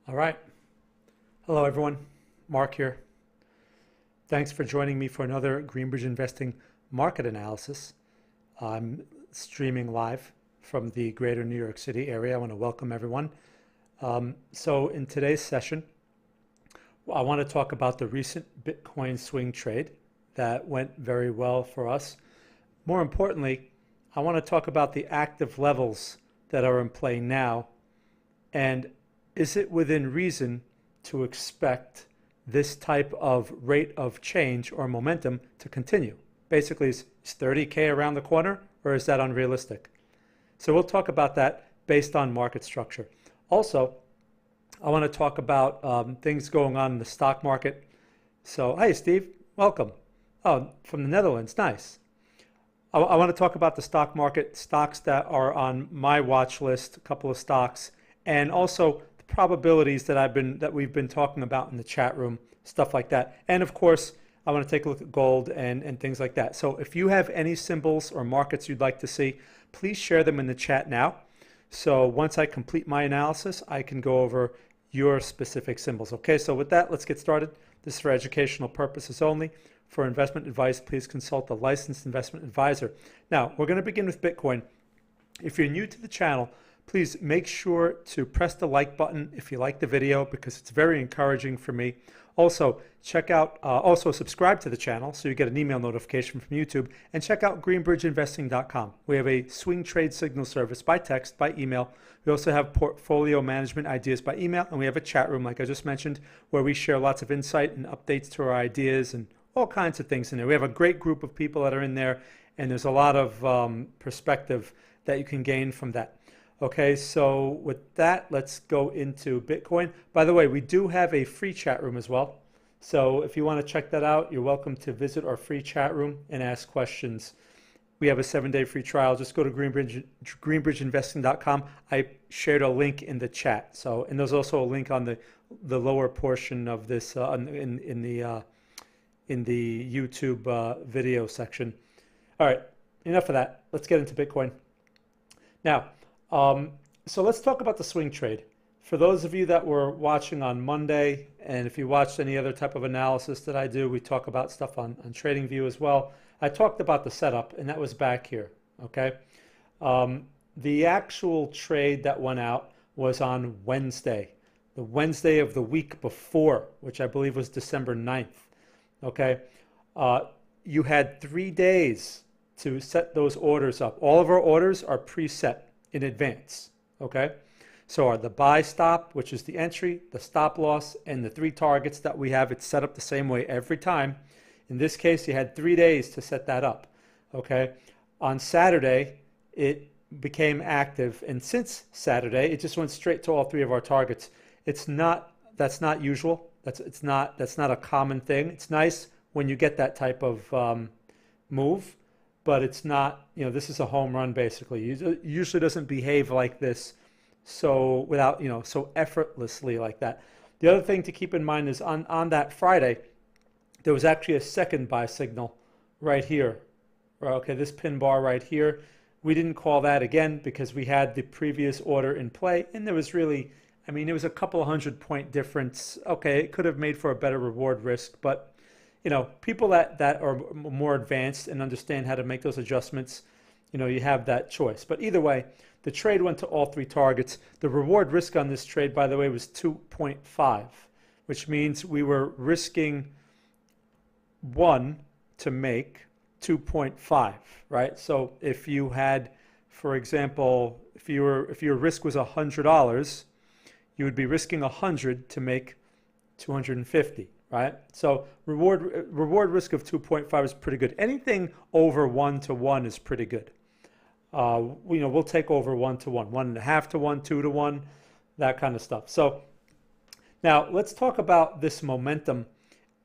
All right. Hello, everyone. Mark here. Thanks for joining me for another Greenbridge Investing market analysis. I'm streaming live from the greater New York City area. I want to welcome everyone. So in today's session, I want to talk about the recent Bitcoin swing trade that went very well for us. More importantly, I want to talk about the active levels that are in play now, and is it within reason to expect this type of rate of change or momentum to continue? Basically, is 30K around the corner, or is that unrealistic? So we'll talk about that based on market structure. Also, I want to talk about things going on in the stock market. So, hey, Steve, welcome. Oh, from the Netherlands, nice. I want to talk about the stock market, stocks that are on my watch list, a couple of stocks, and also the probabilities that we've been talking about in the chat room, stuff like that. And of course, I want to take a look at gold and things like that. So if you have any symbols or markets you'd like to see, please share them in the chat now. So once I complete my analysis, I can go over your specific symbols. Okay, so with that, let's get started. This is for educational purposes only. For investment advice, please consult a licensed investment advisor. Now, we're going to begin with Bitcoin. If you're new to the channel, please make sure to press the like button if you like the video, because it's very encouraging for me. Also, also subscribe to the channel so you get an email notification from YouTube, and check out greenbridgeinvesting.com. We have a swing trade signal service by text, by email. We also have portfolio management ideas by email, and we have a chat room, like I just mentioned, where we share lots of insight and updates to our ideas and all kinds of things in there. We have a great group of people that are in there, and there's a lot of perspective that you can gain from that. Okay, so with that, let's go into Bitcoin. By the way, we do have a free chat room as well. So if you want to check that out, you're welcome to visit our free chat room and ask questions. We have a 7-day free trial. Just go to greenbridgeinvesting.com. I shared a link in the chat. So, and there's also a link on the lower portion of this in the YouTube video section. All right, enough of that. Let's get into Bitcoin. Now, so let's talk about the swing trade. For those of you that were watching on Monday, and if you watched any other type of analysis that I do, we talk about stuff on TradingView as well. I talked about the setup, and that was back here, okay? The actual trade that went out was on Wednesday, the Wednesday of the week before, which I believe was December 9th, okay? You had 3 days to set those orders up. All of our orders are preset in advance, okay? So are the buy stop, which is the entry, the stop loss, and the 3 targets that we have, it's set up the same way every time. In this case, you had 3 days to set that up, okay? On Saturday, it became active, and since Saturday, it just went straight to all 3 of our targets. That's not usual. That's not a common thing. It's nice when you get that type of move, but it's not, this is a home run basically. It usually doesn't behave like this so so effortlessly like that. The other thing to keep in mind is on that Friday, there was actually a second buy signal right here. Okay, this pin bar right here. We didn't call that again because we had the previous order in play, and there was really, it was a couple of 100-point difference. Okay, it could have made for a better reward risk, but people that are more advanced and understand how to make those adjustments, you have that choice. But either way, the trade went to all 3 targets. The reward risk on this trade, by the way, was 2.5, which means we were risking 1 to make 2.5, right? So if you had, for example, if your risk was $100, you would be risking 100 to make 250. Right? So reward risk of 2.5 is pretty good. Anything over 1 to 1 is pretty good. We'll take over 1 to 1, 1.5 to 1, 2 to 1, that kind of stuff. So now let's talk about this momentum,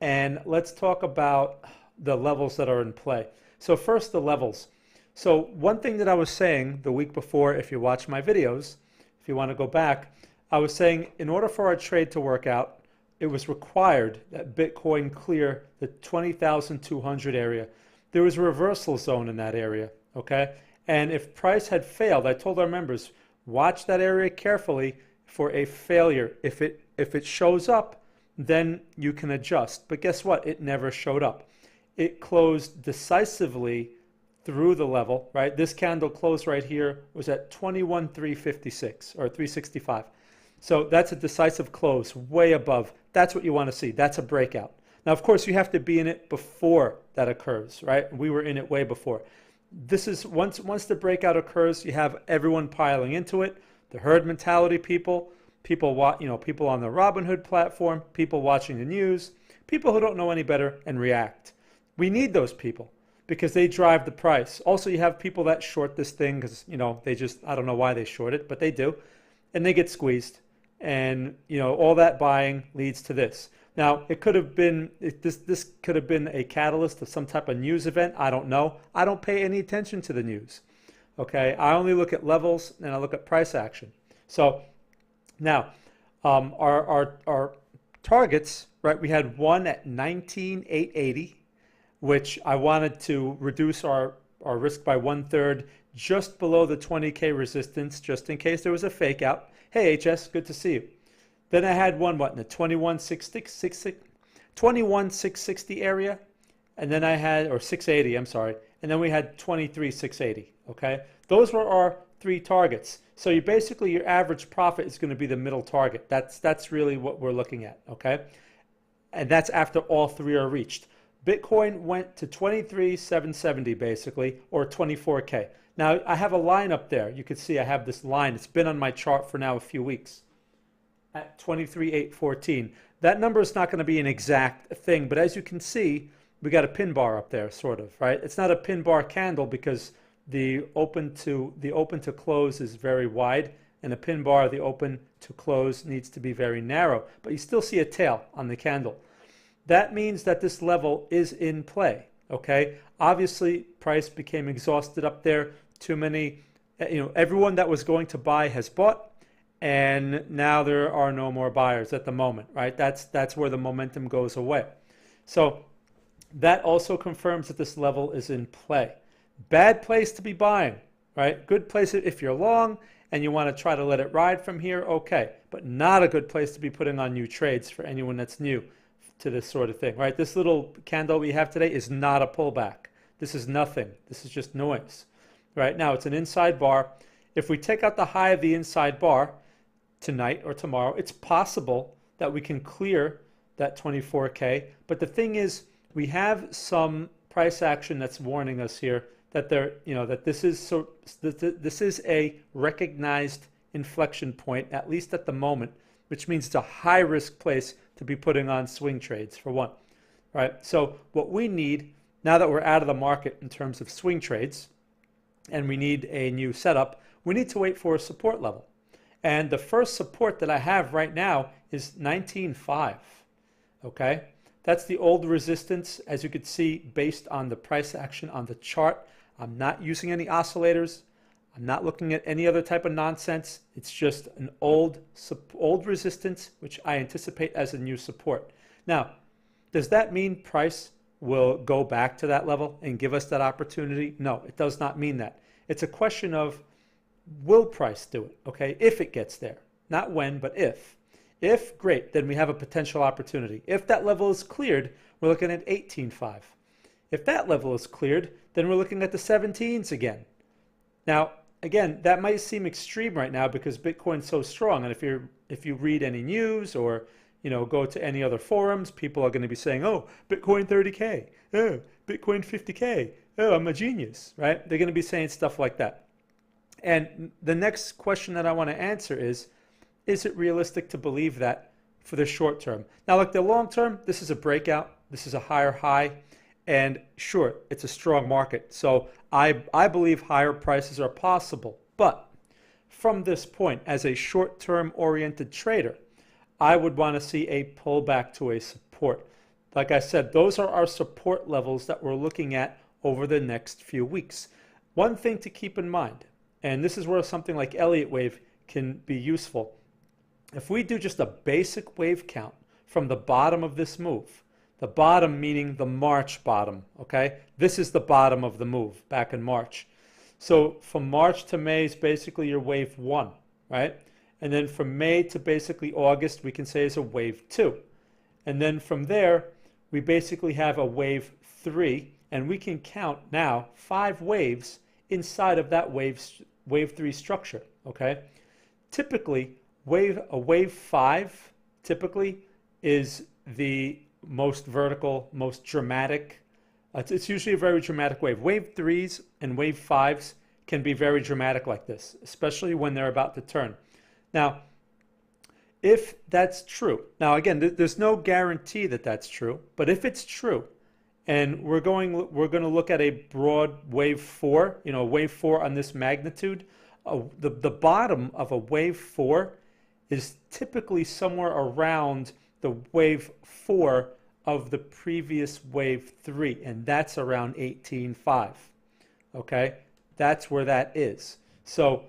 and let's talk about the levels that are in play. So first, the levels. So one thing that I was saying the week before, if you watch my videos, if you want to go back, I was saying in order for our trade to work out, it was required that Bitcoin clear the 20,200 area. There was a reversal zone in that area, okay? And if price had failed, I told our members, watch that area carefully for a failure. If it If it shows up, then you can adjust. But guess what? It never showed up. It closed decisively through the level, right? This candle closed right here was at 21,356 or 365. So that's a decisive close, way above. That's what you want to see. That's a breakout. Now, of course, you have to be in it before that occurs, right? We were in it way before. This is once the breakout occurs, you have everyone piling into it. The herd mentality people on the Robinhood platform, people watching the news, people who don't know any better and react. We need those people because they drive the price. Also, you have people that short this thing because, I don't know why they short it, but they do. And they get squeezed. And, all that buying leads to this. Now, it could have been, this could have been a catalyst of some type of news event. I don't know. I don't pay any attention to the news. Okay. I only look at levels and I look at price action. So now, our targets, right? We had one at 19,880, which I wanted to reduce our risk by 1/3, just below the 20K resistance, just in case there was a fake out. Hey, HS, good to see you. Then I had one, in the 21,660 area, and then I had, or 680, I'm sorry, and then we had 23,680, okay? Those were our three targets. So your average profit is going to be the middle target. That's really what we're looking at, okay? And that's after all three are reached. Bitcoin went to 23,770 basically, or 24K. Now I have a line up there. You can see I have this line. It's been on my chart for now a few weeks at 23,814. That number is not going to be an exact thing, but as you can see, we got a pin bar up there, sort of, right? It's not a pin bar candle because the open to close is very wide, and the pin bar, the open to close, needs to be very narrow. But you still see a tail on the candle. That means that this level is in play. Okay. Obviously, price became exhausted up there. Too many, everyone that was going to buy has bought, and now there are no more buyers at the moment, right? That's where the momentum goes away. So that also confirms that this level is in play. Bad place to be buying, right? Good place if you're long and you want to try to let it ride from here, okay. But not a good place to be putting on new trades for anyone that's new to this sort of thing, right? This little candle we have today is not a pullback. This is nothing. This is just noise. Right now, it's an inside bar. If we take out the high of the inside bar tonight or tomorrow, it's possible that we can clear that 24K. But the thing is, we have some price action that's warning us here that this is a recognized inflection point, at least at the moment, which means it's a high risk place to be putting on swing trades for one, right? So what we need now that we're out of the market in terms of swing trades, and we need a new setup, we need to wait for a support level. And the first support that I have right now is 19.5, okay? That's the old resistance, as you can see, based on the price action on the chart. I'm not using any oscillators. I'm not looking at any other type of nonsense. It's just an old resistance, which I anticipate as a new support. Now, does that mean price will go back to that level and give us that opportunity? No, it does not mean that. It's a question of, will price do it, okay? If it gets there, not when, but if. If, great, then we have a potential opportunity. If that level is cleared, we're looking at 18.5. If that level is cleared, then we're looking at the 17s again. Now, again, that might seem extreme right now because Bitcoin's so strong, and if you read any news or go to any other forums, people are going to be saying, oh, Bitcoin 30K, oh, Bitcoin 50K, oh, I'm a genius, right? They're going to be saying stuff like that. And the next question that I want to answer is it realistic to believe that for the short term? Now, look, the long term, this is a breakout. This is a higher high. And sure, it's a strong market. So I believe higher prices are possible. But from this point, as a short-term oriented trader, I would want to see a pullback to a support. Like I said, those are our support levels that we're looking at over the next few weeks. One thing to keep in mind, and this is where something like Elliott Wave can be useful. If we do just a basic wave count from the bottom of this move, the bottom meaning the March bottom, okay? This is the bottom of the move back in March. So from March to May is basically your wave one, right? And then from May to basically August, we can say is a wave 2. And then from there, we basically have a wave 3, and we can count now 5 waves inside of that wave 3 structure, okay? Typically, a wave 5 typically is the most vertical, most dramatic. It's usually a very dramatic wave. Wave 3s and wave 5s can be very dramatic like this, especially when they're about to turn. Now, if that's true, now again, there's no guarantee that that's true, but if it's true, and we're going to look at a broad wave 4, wave 4 on this magnitude, the bottom of a wave 4 is typically somewhere around the wave 4 of the previous wave 3, and that's around 18.5. Okay, that's where that is. So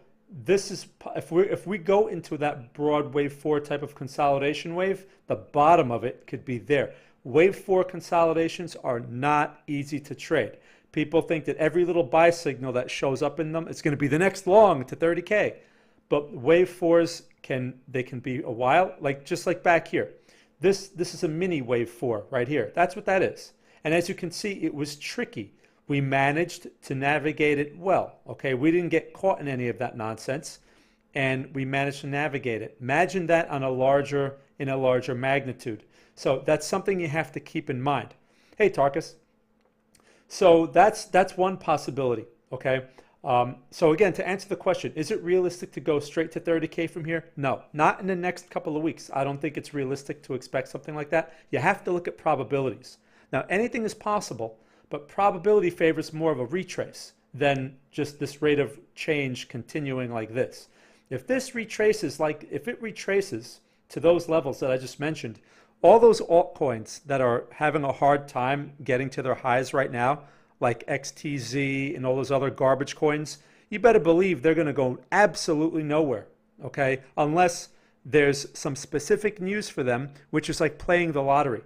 this is, if we go into that broad wave 4 type of consolidation wave, the bottom of it could be there. Wave 4 consolidations are not easy to trade. People think that every little buy signal that shows up in them is going to be the next long to 30K. But wave 4s can be a while, just like back here. This is a mini wave 4 right here. That's what that is. And as you can see, it was tricky. We managed to navigate it well. Okay, we didn't get caught in any of that nonsense, and we managed to navigate it. Imagine that on in a larger magnitude. So that's something you have to keep in mind. Hey, Tarkus. So that's one possibility. Okay. So again, to answer the question, is it realistic to go straight to 30K from here? No, not in the next couple of weeks. I don't think it's realistic to expect something like that. You have to look at probabilities. Now, anything is possible, but probability favors more of a retrace than just this rate of change continuing like this. If it retraces to those levels that I just mentioned, all those altcoins that are having a hard time getting to their highs right now, like XTZ and all those other garbage coins, you better believe they're going to go absolutely nowhere, okay? Unless there's some specific news for them, which is like playing the lottery.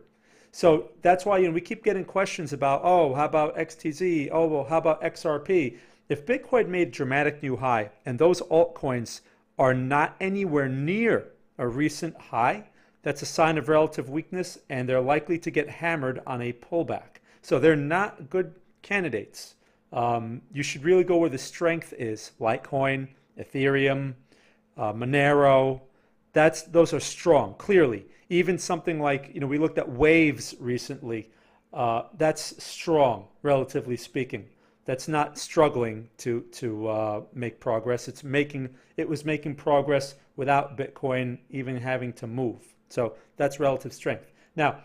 So that's why we keep getting questions about, oh, how about XTZ? Oh, well, how about XRP? If Bitcoin made a dramatic new high and those altcoins are not anywhere near a recent high, that's a sign of relative weakness, and they're likely to get hammered on a pullback. So they're not good candidates. You should really go where the strength is. Litecoin, Ethereum, Monero, those are strong, clearly. Even something like, we looked at Waves recently. That's strong, relatively speaking. That's not struggling to make progress. It was making progress without Bitcoin even having to move. So that's relative strength. Now,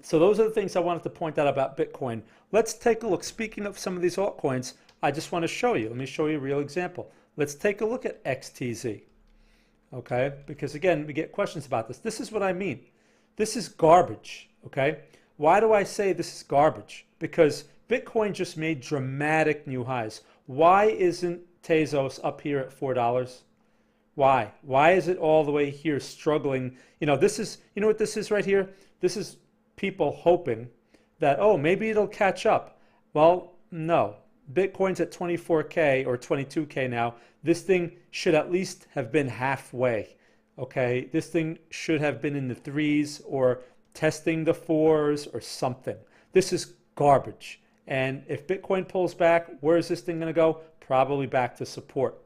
so those are the things I wanted to point out about Bitcoin. Let's take a look. Speaking of some of these altcoins, I just want to show you. Let me show you a real example. Let's take a look at XTZ. Okay, because again, we get questions about this. This is what I mean. This is garbage, okay? Why do I say this is garbage? Because Bitcoin just made dramatic new highs. Why isn't Tezos up here at $4? Why? Why is it all the way here struggling? This is, what this is right here? This is people hoping that, oh, maybe it'll catch up. Well, no. Bitcoin's at 24K or 22K now. This thing should at least have been halfway, okay? This thing should have been in the 3s or testing the 4s or something. This is garbage. And if Bitcoin pulls back, where is this thing going to go? Probably back to support,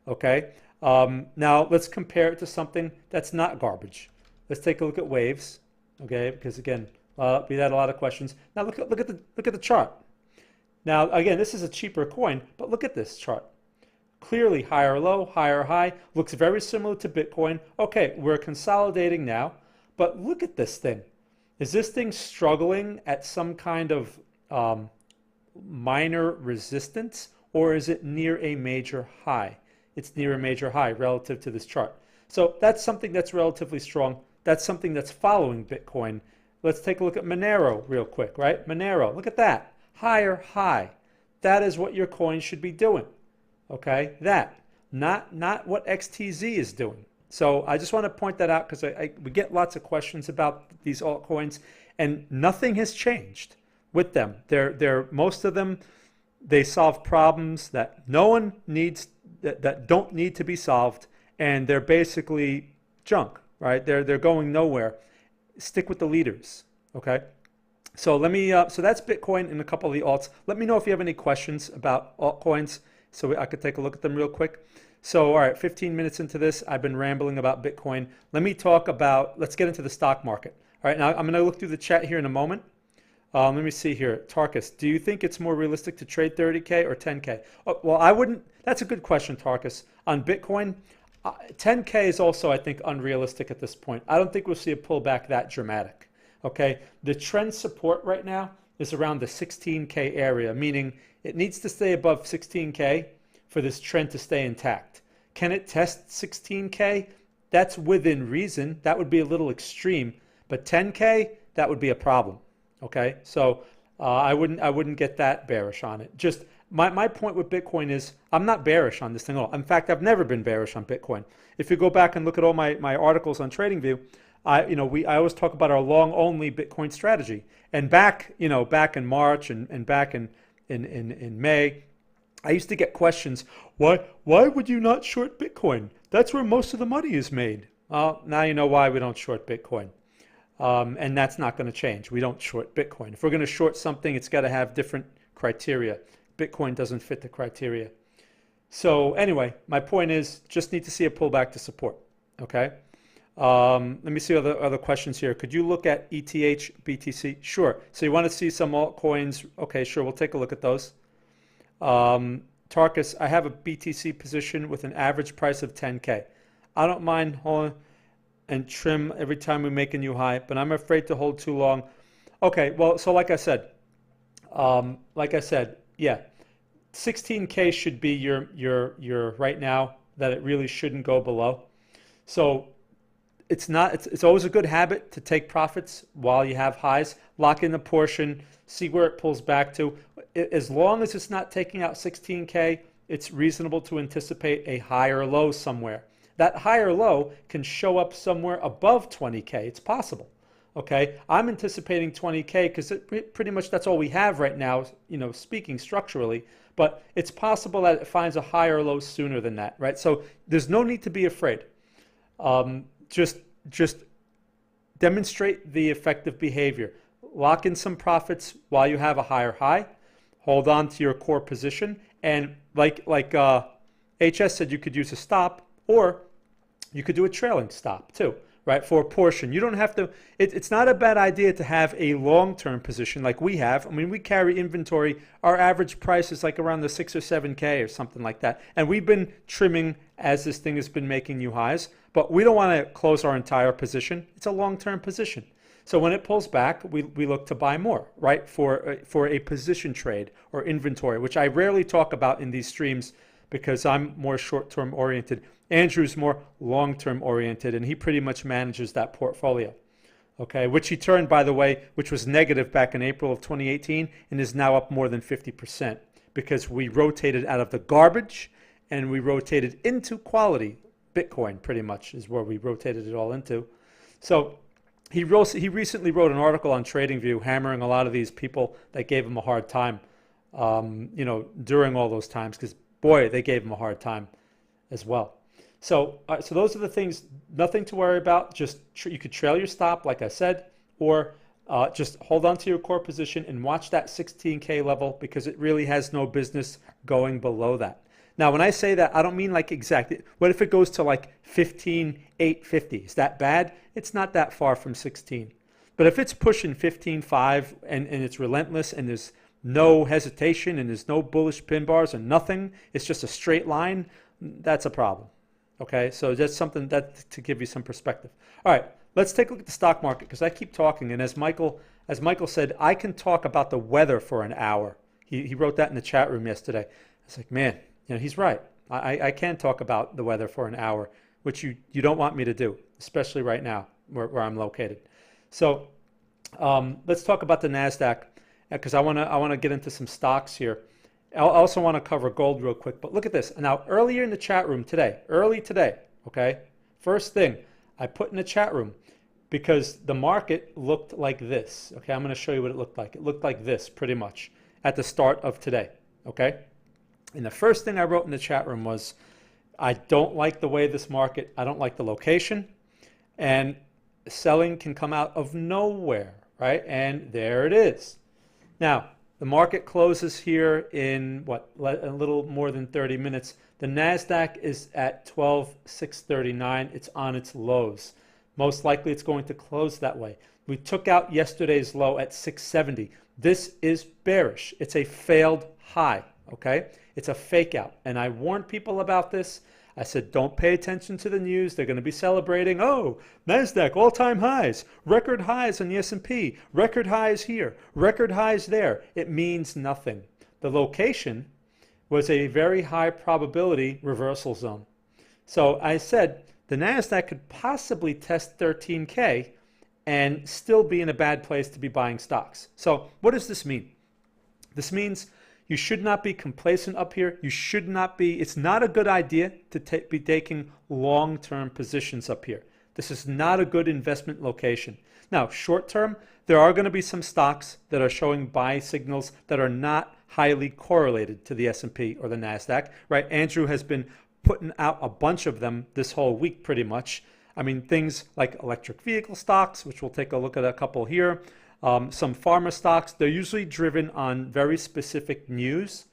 okay? Now, let's compare it to something that's not garbage. Let's take a look at Waves, okay? Because again, we had a lot of questions. Now, look at the chart. Now, again, this is a cheaper coin, but look at this chart. Clearly higher low, higher high, looks very similar to Bitcoin. Okay, we're consolidating now, but look at this thing. Is this thing struggling at some kind of minor resistance, or is it near a major high? It's near a major high relative to this chart. So that's something that's relatively strong. That's something that's following Bitcoin. Let's take a look at Monero real quick, right? Monero, look at that. Higher high. That is what your coin should be doing. Okay, that. Not what XTZ is doing. So I just want to point that out because we get lots of questions about these altcoins, and nothing has changed with them. Most of them, they solve problems that no one needs, that don't need to be solved, and they're basically junk, right? They're going nowhere. Stick with the leaders, okay? So let me, so that's Bitcoin and a couple of the alts. Let me know if you have any questions about altcoins so I could take a look at them real quick. So, all right, 15 minutes into this, I've been rambling about Bitcoin. Let me talk about, let's get into the stock market. All right, now I'm going to look through the chat here in a moment. Let me see here. Tarkus, do you think it's more realistic to trade 30K or 10K? Oh, well, I wouldn't, that's a good question, Tarkus. On Bitcoin, 10K is also, I think, unrealistic at this point. I don't think we'll see a pullback that dramatic. Okay, the trend support right now is around the 16K area, meaning it needs to stay above 16K for this trend to stay intact. Can it test 16K? That's within reason. That would be a little extreme, but 10K, that would be a problem. Okay, so I wouldn't get that bearish on it. Just my point with Bitcoin is I'm not bearish on this thing at all. In fact, I've never been bearish on Bitcoin. If you go back and look at all my articles on TradingView, I always talk about our long only Bitcoin strategy. And back in March and back in May, I used to get questions, why would you not short Bitcoin? That's where most of the money is made. Well, now you know why we don't short Bitcoin. And that's not going to change. We don't short Bitcoin. If we're going to short something, it's got to have different criteria. Bitcoin doesn't fit the criteria. So anyway, my point is just need to see a pullback to support. Okay. Let me see other questions here. Could you look at ETH, BTC? Sure. So you want to see some altcoins? Okay, sure. We'll take a look at those. Tarkus, I have a BTC position with an average price of 10K. I don't mind holding and trim every time we make a new high, but I'm afraid to hold too long. Okay, well, so like I said, yeah, 16K should be your right now that it really shouldn't go below. So it's always a good habit to take profits while you have highs, lock in the portion, see where it pulls back to. As long as it's not taking out 16K, it's reasonable to anticipate a higher low somewhere. That higher low can show up somewhere above 20K. It's possible. Okay, I'm anticipating 20K because pretty much that's all we have right now, speaking structurally, but it's possible that it finds a higher low sooner than that, right? So there's no need to be afraid. Just demonstrate the effective behavior. Lock in some profits while you have a higher high. Hold on to your core position, and like HS said, you could use a stop, or you could do a trailing stop too, right? For a portion. You don't have to, it's not a bad idea to have a long-term position like we have. I mean, we carry inventory. Our average price is like around the 6 or 7K or something like that. And we've been trimming as this thing has been making new highs, but we don't want to close our entire position. It's a long-term position. So when it pulls back, we look to buy more, right? For a position trade or inventory, which I rarely talk about in these streams because I'm more short-term oriented. Andrew's more long-term oriented, and he pretty much manages that portfolio, okay? Which he turned, by the way, which was negative back in April of 2018 and is now up more than 50% because we rotated out of the garbage and we rotated into quality. Bitcoin pretty much is where we rotated it all into. So he recently wrote an article on TradingView hammering a lot of these people that gave him a hard time, during all those times, because boy, they gave him a hard time as well. So those are the things, nothing to worry about. Just you could trail your stop, like I said, or just hold on to your core position and watch that 16K level because it really has no business going below that. Now, when I say that, I don't mean like exactly. What if it goes to like 15,850? Is that bad? It's not that far from 16. But if it's pushing 15.5 and it's relentless and there's no hesitation and there's no bullish pin bars and nothing, it's just a straight line, that's a problem. Okay, so that's something that to give you some perspective. All right, let's take a look at the stock market because I keep talking, and as Michael said, I can talk about the weather for an hour. He wrote that in the chat room yesterday. I was like, man, he's right. I can talk about the weather for an hour, which you don't want me to do, especially right now where I'm located. So let's talk about the NASDAQ because I want to get into some stocks here. I also want to cover gold real quick, but look at this. Now, earlier in the chat room today, okay, first thing I put in the chat room because the market looked like this. Okay, I'm going to show you what it looked like. It looked like this pretty much at the start of today, okay? And the first thing I wrote in the chat room was, I don't like the way this market, I don't like the location, and selling can come out of nowhere, right? And there it is. Now, the market closes here in what, a little more than 30 minutes. The NASDAQ is at 12,639. It's on its lows. Most likely it's going to close that way. We took out yesterday's low at 670. This is bearish. It's a failed high, okay? It's a fake out. And I warned people about this. I said, don't pay attention to the news. They're going to be celebrating, oh, NASDAQ all-time highs, record highs on the S&P, record highs here, record highs there. It means nothing. The location was a very high probability reversal zone. So I said the NASDAQ could possibly test 13K and still be in a bad place to be buying stocks. So what does this mean? This means you should not be complacent up here. You should not be, it's not a good idea to be taking long-term positions up here. This is not a good investment location. Now, short-term, there are going to be some stocks that are showing buy signals that are not highly correlated to the S&P or the NASDAQ, right? Andrew has been putting out a bunch of them this whole week pretty much. I mean, things like electric vehicle stocks, which we'll take a look at a couple here. Some pharma stocks, they're usually driven on very specific news.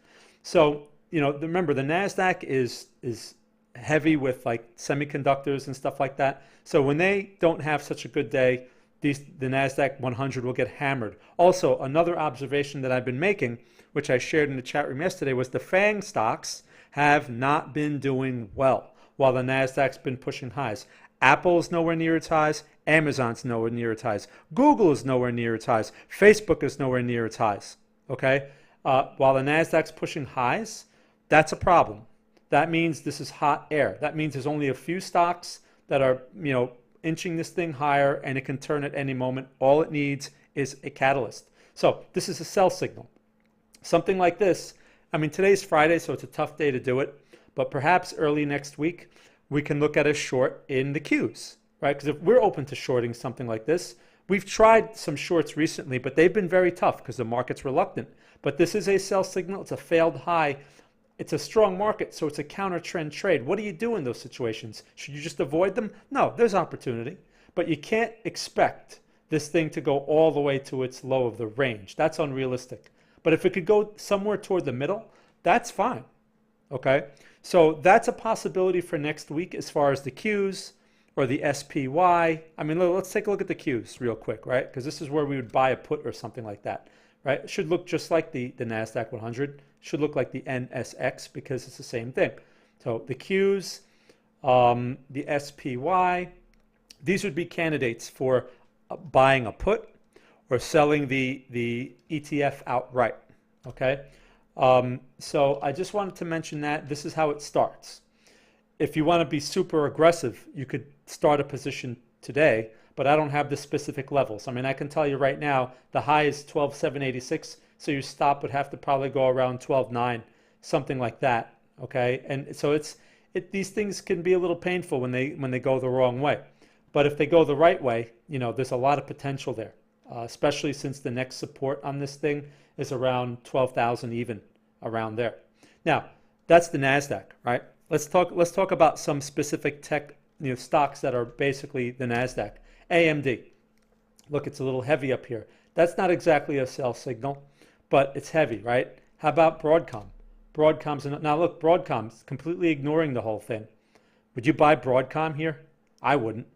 So, you know, remember the NASDAQ is heavy with like semiconductors and stuff like that. So when they don't have such a good day, the NASDAQ 100 will get hammered. Also, another observation that I've been making, which I shared in the chat room yesterday, was the FANG stocks have not been doing well while the NASDAQ's been pushing highs. Apple is nowhere near its highs. Amazon's nowhere near its highs. Google is nowhere near its highs. Facebook is nowhere near its highs. Okay? While the NASDAQ's pushing highs, that's a problem. That means this is hot air. That means there's only a few stocks that are, you know, inching this thing higher, and it can turn at any moment. All it needs is a catalyst. So this is a sell signal. Something like this, I mean, today's Friday, so it's a tough day to do it, but perhaps early next week, we can look at a short in the Qs, right? Because if we're open to shorting something like this, we've tried some shorts recently, but they've been very tough because the market's reluctant. But this is a sell signal. It's a failed high. It's a strong market, so it's a counter trend trade. What do you do in those situations? Should you just avoid them? No, there's opportunity. But you can't expect this thing to go all the way to its low of the range. That's unrealistic. But if it could go somewhere toward the middle, that's fine. Okay? So that's a possibility for next week as far as the Qs or the SPY. I mean, let's take a look at the Qs real quick, right? Because this is where we would buy a put or something like that, right? It should look just like the NASDAQ 100. It should look like the NSX because it's the same thing. So the Qs, the SPY, these would be candidates for buying a put or selling the ETF outright, okay? So I just wanted to mention that this is how it starts. If you want to be super aggressive, you could start a position today, but I don't have the specific levels. I mean, I can tell you right now, the high is 12,786, so your stop would have to probably go around 12,9, something like that, okay? And so these things can be a little painful when they go the wrong way. But if they go the right way, you know, there's a lot of potential there, especially since the next support on this thing is around 12,000 even, around there. Now, that's the NASDAQ, right? Let's talk about some specific tech, you know, stocks that are basically the NASDAQ. AMD. Look, it's a little heavy up here. That's not exactly a sell signal, but it's heavy, right? How about Broadcom? Now look, Broadcom's completely ignoring the whole thing. Would you buy Broadcom here? I wouldn't,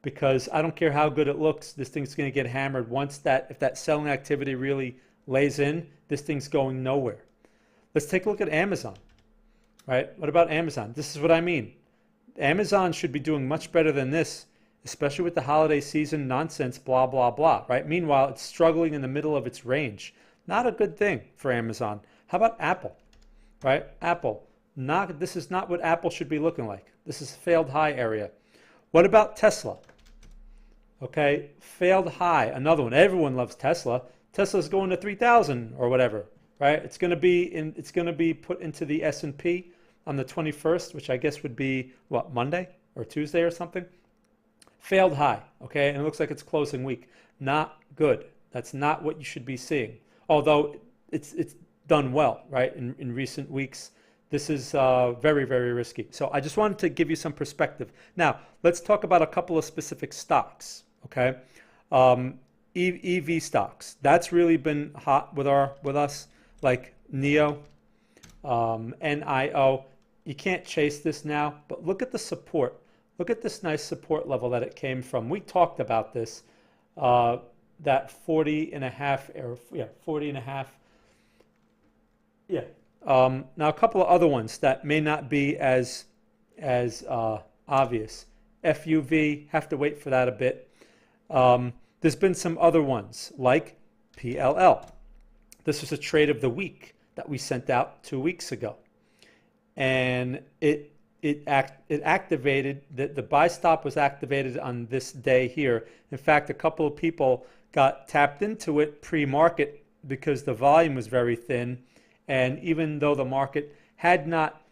because I don't care how good it looks. This thing's going to get hammered once if that selling activity really lays in. This thing's going nowhere. Let's take a look at Amazon, right? What about Amazon? This is what I mean. Amazon should be doing much better than this, especially with the holiday season nonsense, blah, blah, blah, right? Meanwhile, it's struggling in the middle of its range. Not a good thing for Amazon. How about Apple, right? Apple. This is not what Apple should be looking like. This is a failed high area. What about Tesla? Okay, failed high, another one. Everyone loves Tesla. Tesla's going to 3,000 or whatever, right? It's going to be put into the S&P on the 21st, which I guess would be what, Monday or Tuesday or something. Failed high, okay, and it looks like it's closing weak. Not good. That's not what you should be seeing. Although it's done well, right? In recent weeks, This is very, very risky. So I just wanted to give you some perspective. Now, let's talk about a couple of specific stocks, okay? EV stocks. That's really been hot with us, like NIO, NIO. You can't chase this now, but look at the support. Look at this nice support level that it came from. We talked about this, that 40 and a half, or yeah, 40 and a half. Yeah. Now a couple of other ones that may not be as obvious. FUV, have to wait for that a bit. There's been some other ones like PLL. This was a trade of the week that we sent out 2 weeks ago, and it activated. The buy stop was activated on this day here. In fact, a couple of people got tapped into it pre-market because the volume was very thin. And even though the market had not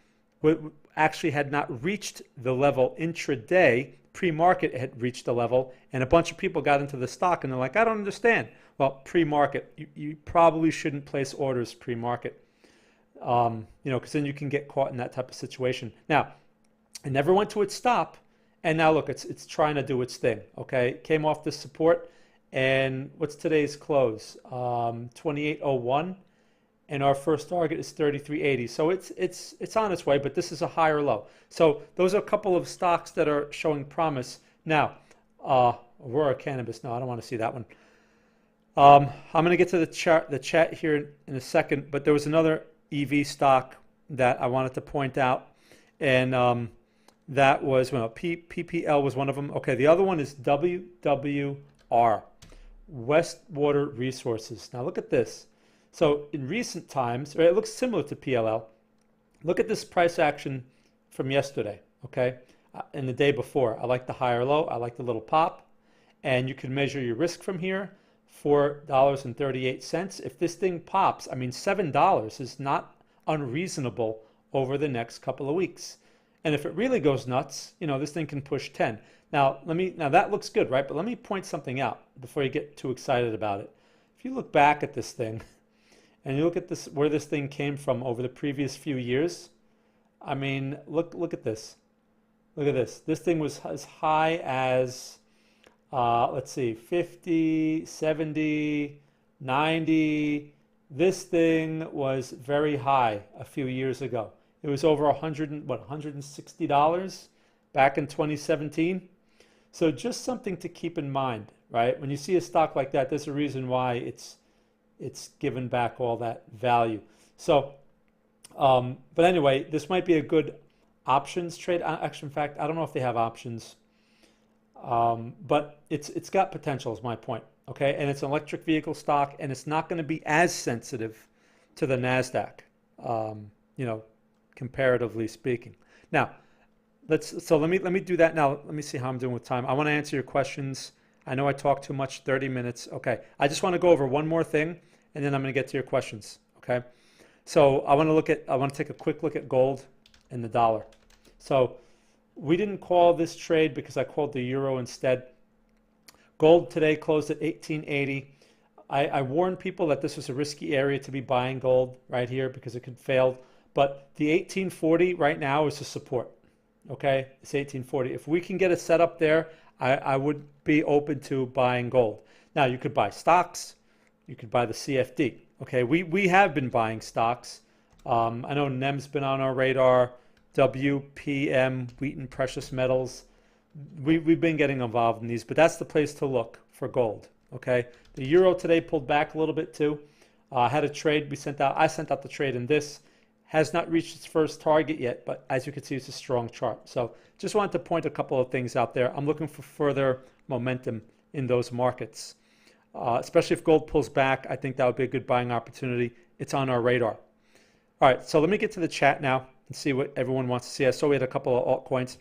reached the level intraday, pre-market had reached the level, and a bunch of people got into the stock, and they're like, I don't understand. Well, pre-market, you probably shouldn't place orders pre-market, because then you can get caught in that type of situation. Now, it never went to its stop, and now look, it's trying to do its thing. Okay, it came off this support, and what's today's close? 28.01. And our first target is 33.80. So it's on its way, but this is a higher low. So those are a couple of stocks that are showing promise. Now, Aurora Cannabis. No, I don't want to see that one. I'm going to get to the chat here in a second, but there was another EV stock that I wanted to point out, and that was, PPL was one of them. Okay, the other one is WWR, Westwater Resources. Now look at this. So in recent times, it looks similar to PLL. Look at this price action from yesterday, okay? And the day before. I like the higher low. I like the little pop. And you can measure your risk from here, $4.38. If this thing pops, I mean, $7 is not unreasonable over the next couple of weeks. And if it really goes nuts, this thing can push 10. Now that looks good, right? But let me point something out before you get too excited about it. If you look back at this thing, and you look at this, where this thing came from over the previous few years, I mean, look at this. Look at this. This thing was as high as, let's see, 50, 70, 90. This thing was very high a few years ago. It was over $160 back in 2017. So just something to keep in mind, right? When you see a stock like that, there's a reason why it's given back all that value. So, but anyway, this might be a good options trade. Actually, in fact, I don't know if they have options, but it's got potential is my point. Okay, and it's an electric vehicle stock, and it's not going to be as sensitive to the NASDAQ, comparatively speaking. Now, let me do that now. Let me see how I'm doing with time. I want to answer your questions. I know I talked too much, 30 minutes. Okay, I just want to go over one more thing, and then I'm going to get to your questions. Okay, so I want to take a quick look at gold and the dollar. So we didn't call this trade because I called the euro instead. Gold today closed at 1880. I warned people that this was a risky area to be buying gold right here because it could fail. But the 1840 right now is a support. Okay, it's 1840. If we can get it set up there, I would be open to buying gold. Now you could buy stocks. You could buy the CFD. Okay, we have been buying stocks. I know NEM's been on our radar. WPM, Wheaton Precious Metals. We've been getting involved in these, but that's the place to look for gold. Okay, the euro today pulled back a little bit too. Had a trade I sent out the trade in this. Has not reached its first target yet, but as you can see, it's a strong chart. So just wanted to point a couple of things out there. I'm looking for further momentum in those markets, especially if gold pulls back. I think that would be a good buying opportunity. It's on our radar. All right, so let me get to the chat now and see what everyone wants to see. I saw we had a couple of altcoins.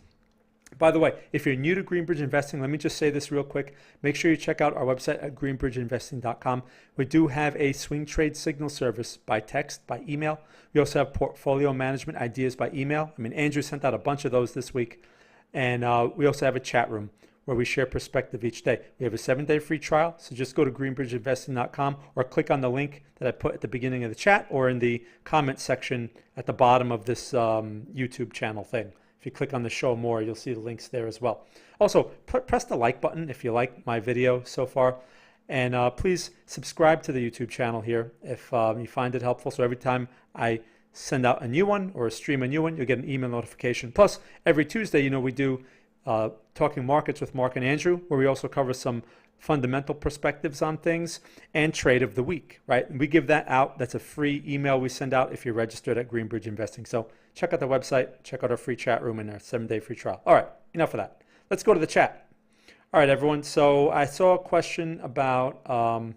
By the way, if you're new to Greenbridge Investing, let me just say this real quick. Make sure you check out our website at greenbridgeinvesting.com. We do have a swing trade signal service by text, by email. We also have portfolio management ideas by email. Andrew sent out a bunch of those this week. And we also have a chat room where we share perspective each day. We have a 7-day free trial, so just go to greenbridgeinvesting.com or click on the link that I put at the beginning of the chat or in the comment section at the bottom of this YouTube channel thing. If you click on the show more, you'll see the links there as well. Also, press the like button if you like my video so far. And please subscribe to the YouTube channel here if you find it helpful. So every time I send out a new one or stream a new one, you'll get an email notification. Plus, every Tuesday, you know, we do Talking Markets with Mark and Andrew, where we also cover some fundamental perspectives on things and Trade of the Week, right? And we give that out. That's a free email we send out if you're registered at Greenbridge Investing. So check out the website, check out our free chat room and our 7-day free trial. All right, enough of that. Let's go to the chat. All right, everyone. So I saw a question about, I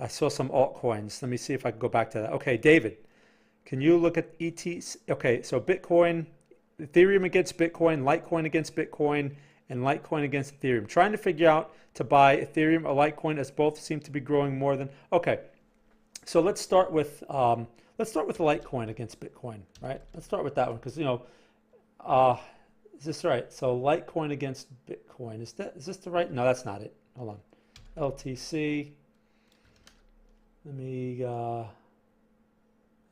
saw some altcoins. Let me see if I can go back to that. Okay, David, can you look at ETs? Okay, so Bitcoin, Ethereum against Bitcoin, Litecoin against Bitcoin, and Litecoin against Ethereum. Trying to figure out to buy Ethereum or Litecoin as both seem to be growing more than. Okay, so let's start with Litecoin against Bitcoin, right? Let's start with that one because is this right? So Litecoin against Bitcoin. Is this the right? No, that's not it. Hold on. LTC. Let me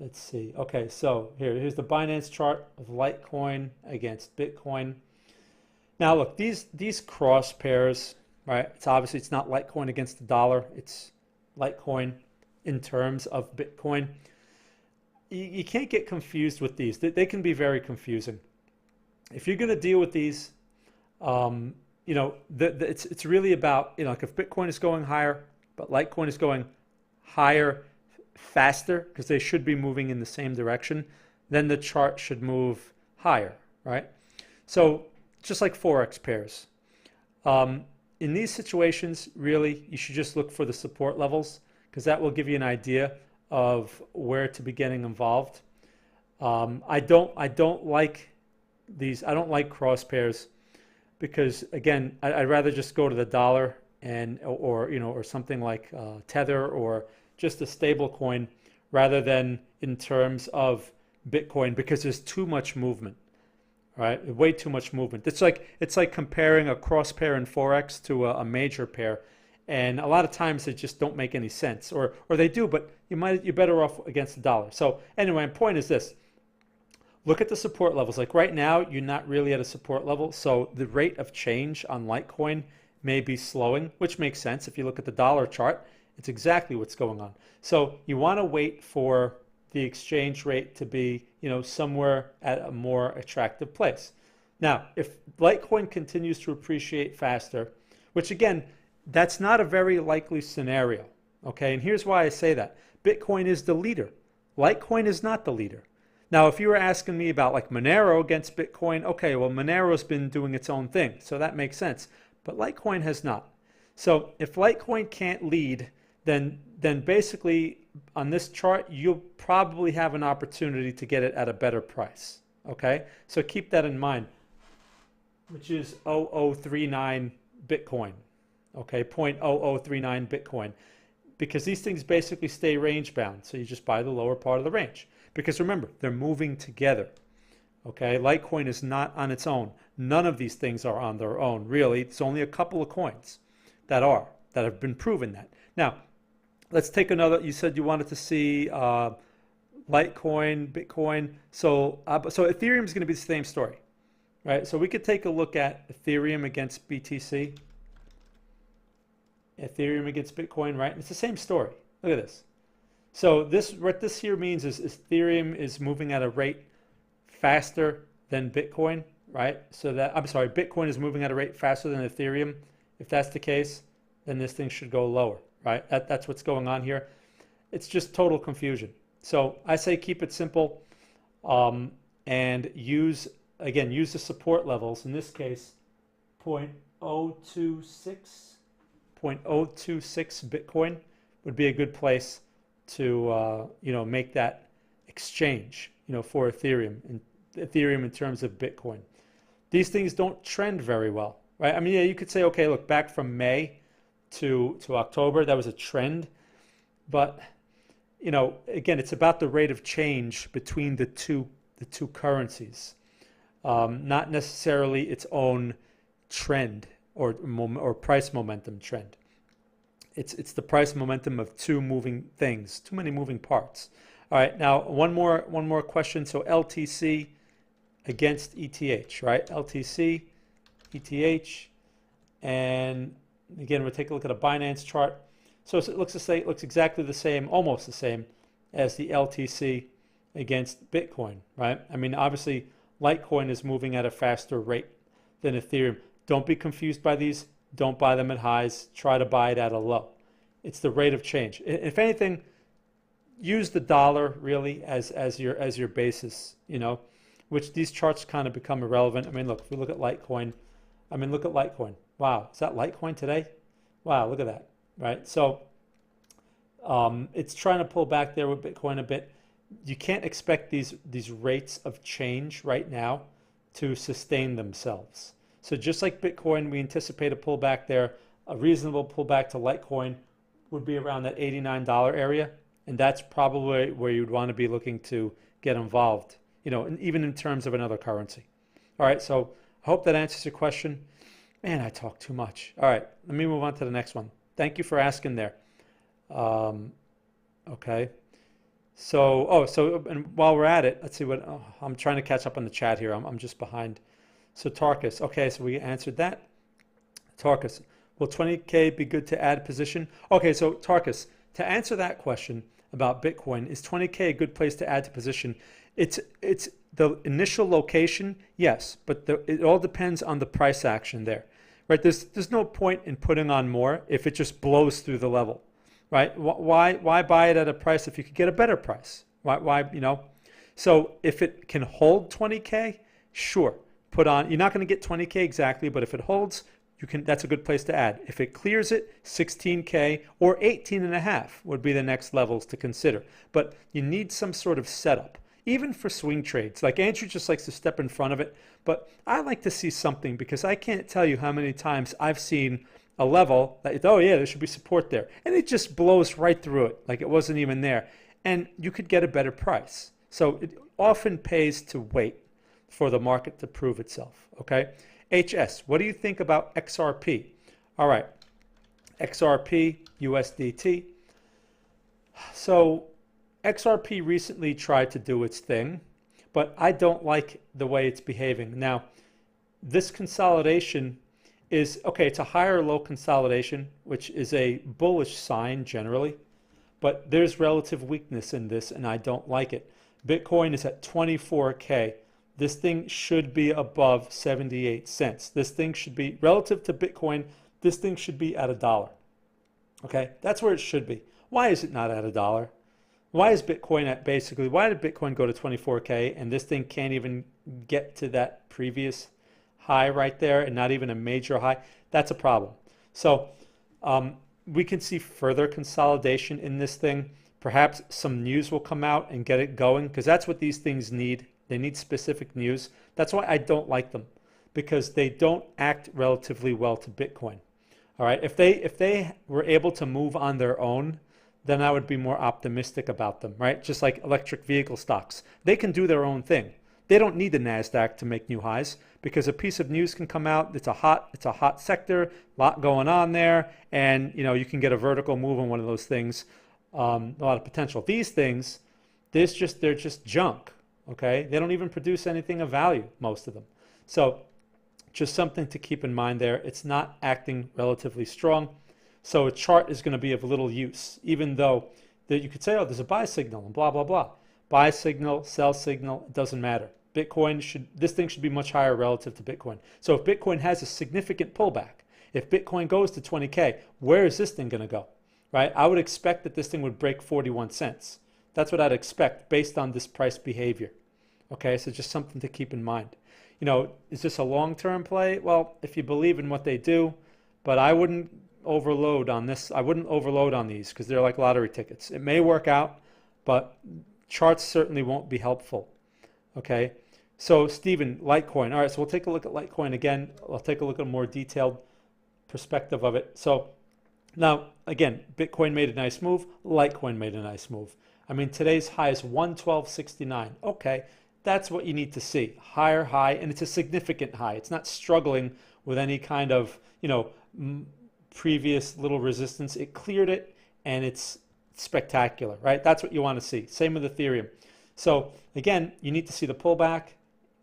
let's see. Okay, so here's the Binance chart of Litecoin against Bitcoin. Now look, these cross pairs, right? It's not Litecoin against the dollar. It's Litecoin in terms of Bitcoin. You can't get confused with these. They can be very confusing. If you're going to deal with these, you know, it's really about, you know, like if Bitcoin is going higher, but Litecoin is going higher faster because they should be moving in the same direction, then the chart should move higher, right? So just like Forex pairs. In these situations, really, you should just look for the support levels because that will give you an idea of where to be getting involved. I don't like these. I don't like cross pairs because again, I'd rather just go to the dollar or something like Tether or just a stable coin rather than in terms of Bitcoin because there's too much movement, right? Way too much movement. It's like comparing a cross pair in Forex to a major pair. And a lot of times they just don't make any sense or they do, but you're better off against the dollar. So anyway, my point is this. Look at the support levels. Like right now, you're not really at a support level. So the rate of change on Litecoin may be slowing, which makes sense. If you look at the dollar chart, it's exactly what's going on. So you want to wait for the exchange rate to be, you know, somewhere at a more attractive place. Now, if Litecoin continues to appreciate faster, which again, that's not a very likely scenario, okay? And here's why I say that. Bitcoin is the leader. Litecoin is not the leader. Now, if you were asking me about like Monero against Bitcoin, okay, well, Monero's been doing its own thing, so that makes sense. But Litecoin has not. So if Litecoin can't lead, then basically on this chart, you'll probably have an opportunity to get it at a better price, okay? So keep that in mind, which is 0039 Bitcoin, okay, 0.0039 Bitcoin, because these things basically stay range bound. So you just buy the lower part of the range. Because remember, they're moving together. Okay, Litecoin is not on its own. None of these things are on their own, really. It's only a couple of coins that have been proven that. Now, let's take another. You said you wanted to see Litecoin, Bitcoin. So Ethereum is going to be the same story, right? So we could take a look at Ethereum against BTC. Ethereum against Bitcoin, right? It's the same story. Look at this. So what this here means is Ethereum is moving at a rate faster than Bitcoin, right? Bitcoin is moving at a rate faster than Ethereum. If that's the case, then this thing should go lower, right? That's what's going on here. It's just total confusion. So I say keep it simple and use the support levels. In this case, 0.026 Bitcoin would be a good place to make that exchange, for Ethereum in terms of Bitcoin. These things don't trend very well, right? I mean, yeah, you could say, okay, look, back from May to October, that was a trend, but again, it's about the rate of change between the two currencies, not necessarily its own trend or price momentum trend. It's the price momentum of two moving things, too many moving parts. All right, now one more question. So LTC against ETH, right? LTC, ETH, and again, we'll take a look at a Binance chart. So it looks exactly the same, almost the same as the LTC against Bitcoin, right? I mean, obviously, Litecoin is moving at a faster rate than Ethereum. Don't be confused by these. Don't buy them at highs. Try to buy it at a low. It's the rate of change. If anything, use the dollar really as your basis, which these charts kind of become irrelevant. I mean, look, if we look at Litecoin, look at Litecoin. Wow, is that Litecoin today? Wow, look at that, right? So it's trying to pull back there with Bitcoin a bit. You can't expect these rates of change right now to sustain themselves. So just like Bitcoin, we anticipate a pullback there. A reasonable pullback to Litecoin would be around that $89 area. And that's probably where you'd want to be looking to get involved, and even in terms of another currency. All right, so I hope that answers your question. Man, I talk too much. All right, let me move on to the next one. Thank you for asking there. Okay. So and while we're at it, let's see I'm trying to catch up on the chat here. I'm just behind. So Tarkus, okay, so we answered that. Tarkus, will 20K be good to add position? Okay, so Tarkus, to answer that question about Bitcoin, is 20K a good place to add to position? It's the initial location, yes, but it all depends on the price action there, right? There's no point in putting on more if it just blows through the level, right? Why buy it at a price if you could get a better price? Why So if it can hold 20K, sure, put on. You're not going to get 20K exactly, but if it holds, that's a good place to add. If it clears it, 16K or 18.5 would be the next levels to consider. But you need some sort of setup, even for swing trades. Like Andrew just likes to step in front of it, but I like to see something because I can't tell you how many times I've seen a level that, oh yeah, there should be support there. And it just blows right through it like it wasn't even there. And you could get a better price. So it often pays to wait for the market to prove itself, okay? HS, what do you think about XRP? All right, XRP, USDT. So XRP recently tried to do its thing, but I don't like the way it's behaving. Now, this consolidation is, okay, it's a higher low consolidation, which is a bullish sign generally, but there's relative weakness in this, and I don't like it. Bitcoin is at 24K. This thing should be above 78 cents. This thing should be, relative to Bitcoin, this thing should be at $1. Okay, that's where it should be. Why is it not at $1? Why is Bitcoin at basically, why did Bitcoin go to 24K and this thing can't even get to that previous high right there and not even a major high? That's a problem. So we can see further consolidation in this thing. Perhaps some news will come out and get it going because that's what these things need. They need specific news. That's why I don't like them, because they don't act relatively well to Bitcoin. All right, if they were able to move on their own, then I would be more optimistic about them, right? Just like electric vehicle stocks. They can do their own thing. They don't need the NASDAQ to make new highs because a piece of news can come out. It's a hot sector, a lot going on there, and you can get a vertical move on one of those things. A lot of potential. These things, they're just junk. Okay, they don't even produce anything of value, most of them. So just something to keep in mind there. It's not acting relatively strong. So a chart is going to be of little use, even though you could say, oh, there's a buy signal and blah, blah, blah. Buy signal, sell signal, it doesn't matter. This thing should be much higher relative to Bitcoin. So if Bitcoin has a significant pullback, if Bitcoin goes to 20K, where is this thing going to go, right? I would expect that this thing would break 41 cents. That's what I'd expect based on this price behavior. Okay, so just something to keep in mind. Is this a long-term play? Well, if you believe in what they do, but I wouldn't overload on this. I wouldn't overload on these because they're like lottery tickets. It may work out, but charts certainly won't be helpful. Okay, so Stephen, Litecoin. All right, so we'll take a look at Litecoin again. I'll take a look at a more detailed perspective of it. So now, again, Bitcoin made a nice move. Litecoin made a nice move. I mean, today's high is 112.69. Okay, That's what you need to see. Higher high, and it's a significant high. It's not struggling with any kind of, previous little resistance. It cleared it, and it's spectacular, right? That's what you want to see. Same with Ethereum. So again, you need to see the pullback.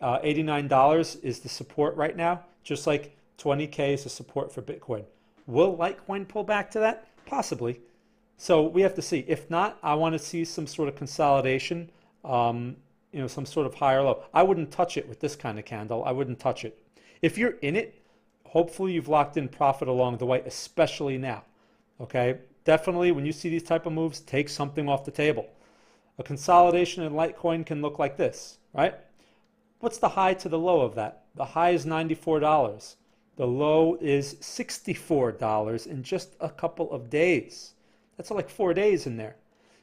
$89 is the support right now, just like 20K is the support for Bitcoin. Will Litecoin pull back to that? Possibly. So we have to see. If not, I want to see some sort of consolidation, some sort of higher low. I wouldn't touch it with this kind of candle. I wouldn't touch it. If you're in it, hopefully you've locked in profit along the way, especially now. Okay? Definitely, when you see these type of moves, take something off the table. A consolidation in Litecoin can look like this, right? What's the high to the low of that? The high is $94. The low is $64 in just a couple of days. That's like 4 days in there.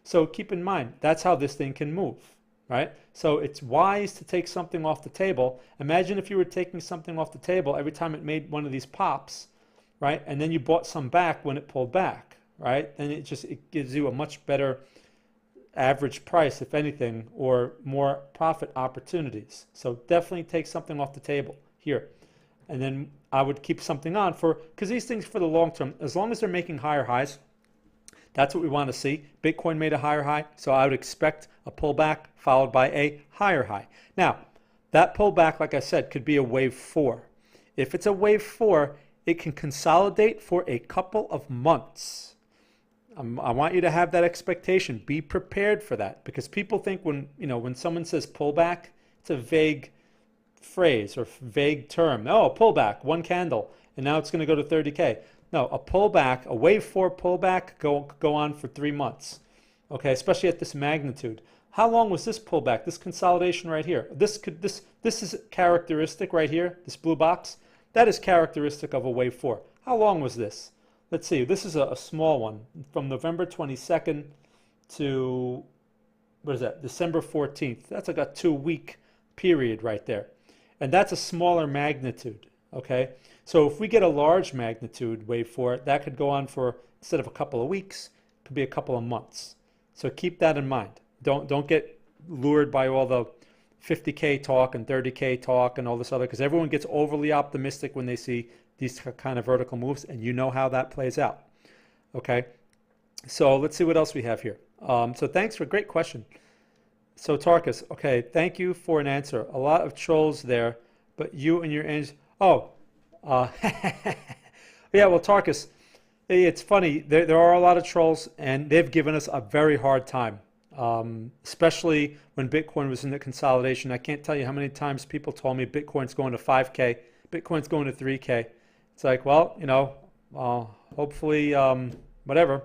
So keep in mind, that's how this thing can move, right? So it's wise to take something off the table. Imagine if you were taking something off the table every time it made one of these pops, right? And then you bought some back when it pulled back, right? Then it gives you a much better average price, if anything, or more profit opportunities. So definitely take something off the table here. And then I would keep something on because these things for the long term, as long as they're making higher highs, that's what we want to see. Bitcoin made a higher high, so I would expect a pullback followed by a higher high. Now, that pullback, like I said, could be a wave 4. If it's a wave 4, it can consolidate for a couple of months. I want you to have that expectation. Be prepared for that, because people think when someone says pullback, it's a vague phrase or vague term. Oh, pullback, one candle, and now it's going to go to 30K. No, a pullback, a wave 4 pullback, go on for 3 months. Okay, especially at this magnitude. How long was this pullback? This consolidation right here. This is characteristic right here. This blue box, that is characteristic of a wave 4. How long was this? Let's see. This is a small one from November 22nd to what is that? December 14th. That's like a 2-week period right there, and that's a smaller magnitude. Okay, so if we get a large magnitude wave 4, that could go on for, instead of a couple of weeks, it could be a couple of months. So keep that in mind. Don't get lured by all the 50K talk and 30K talk and all this other, because everyone gets overly optimistic when they see these kind of vertical moves, and you know how that plays out. Okay, so let's see what else we have here. So thanks for a great question. So Tarkus, okay, thank you for an answer. A lot of trolls there, but you and your angels. Oh, yeah, well, Tarkus, it's funny. There are a lot of trolls, and they've given us a very hard time, especially when Bitcoin was in the consolidation. I can't tell you how many times people told me Bitcoin's going to 5K, Bitcoin's going to 3K. It's like, well, hopefully, whatever.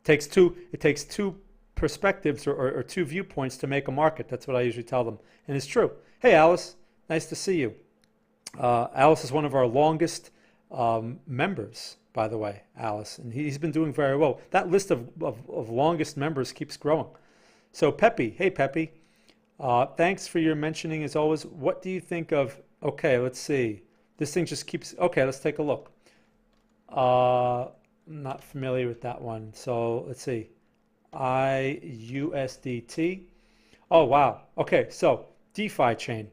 It takes two perspectives or two viewpoints to make a market. That's what I usually tell them, and it's true. Hey, Alice, nice to see you. Alice is one of our longest members, by the way, Alice, and he's been doing very well. That list of longest members keeps growing. So Peppy, hey Peppy, thanks for your mentioning as always. What do you think of, okay, let's see. This thing just keeps, okay, let's take a look. I'm not familiar with that one. So let's see. IUSDT. Oh, wow. Okay, so DeFi chain.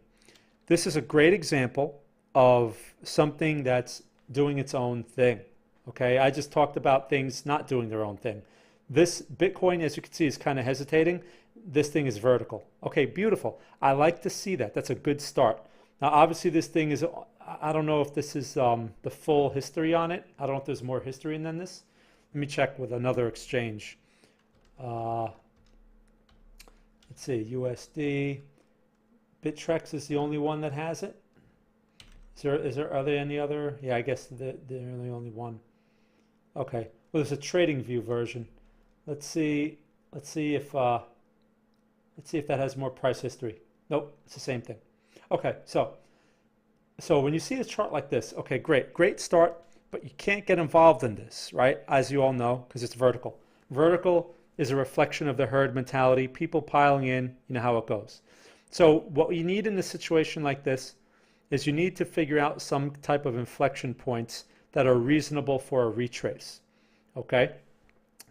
This is a great example of something that's doing its own thing. Okay, I just talked about things not doing their own thing. This Bitcoin, as you can see, is kind of hesitating. This thing is vertical. Okay, beautiful. I like to see that. That's a good start. Now, obviously, this thing is, I don't know if this is the full history on it. I don't know if there's more history than this. Let me check with another exchange. Let's see, USD. Bittrex is the only one that has it. Are there any other? Yeah, I guess they're the only one. Okay. Well, there's a trading view version. Let's see if that has more price history. Nope, it's the same thing. Okay, so when you see a chart like this, okay, great start, but you can't get involved in this, right? As you all know, because it's vertical. Vertical is a reflection of the herd mentality, people piling in, you know how it goes. So what you need in a situation like this is you need to figure out some type of inflection points that are reasonable for a retrace, okay?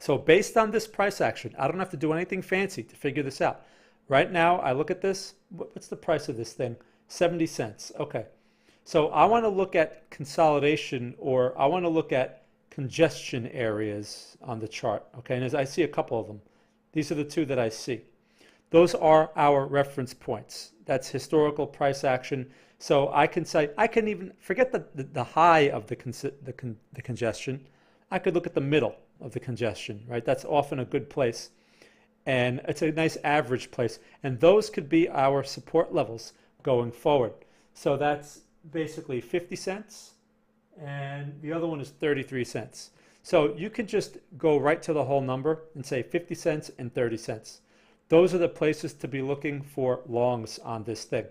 So based on this price action, I don't have to do anything fancy to figure this out. Right now, I look at this. What's the price of this thing? 70 cents. Okay. So I want to look at consolidation, or I want to look at congestion areas on the chart. Okay. And as I see a couple of them, these are the two that I see. Those are our reference points. That's historical price action. So I can say, I can even forget the high of the congestion. I could look at the middle of the congestion, right? That's often a good place. And it's a nice average place. And those could be our support levels going forward. So that's basically 50 cents. And the other one is 33 cents. So you can just go right to the whole number and say 50 cents and 30 cents. Those are the places to be looking for longs on this thing.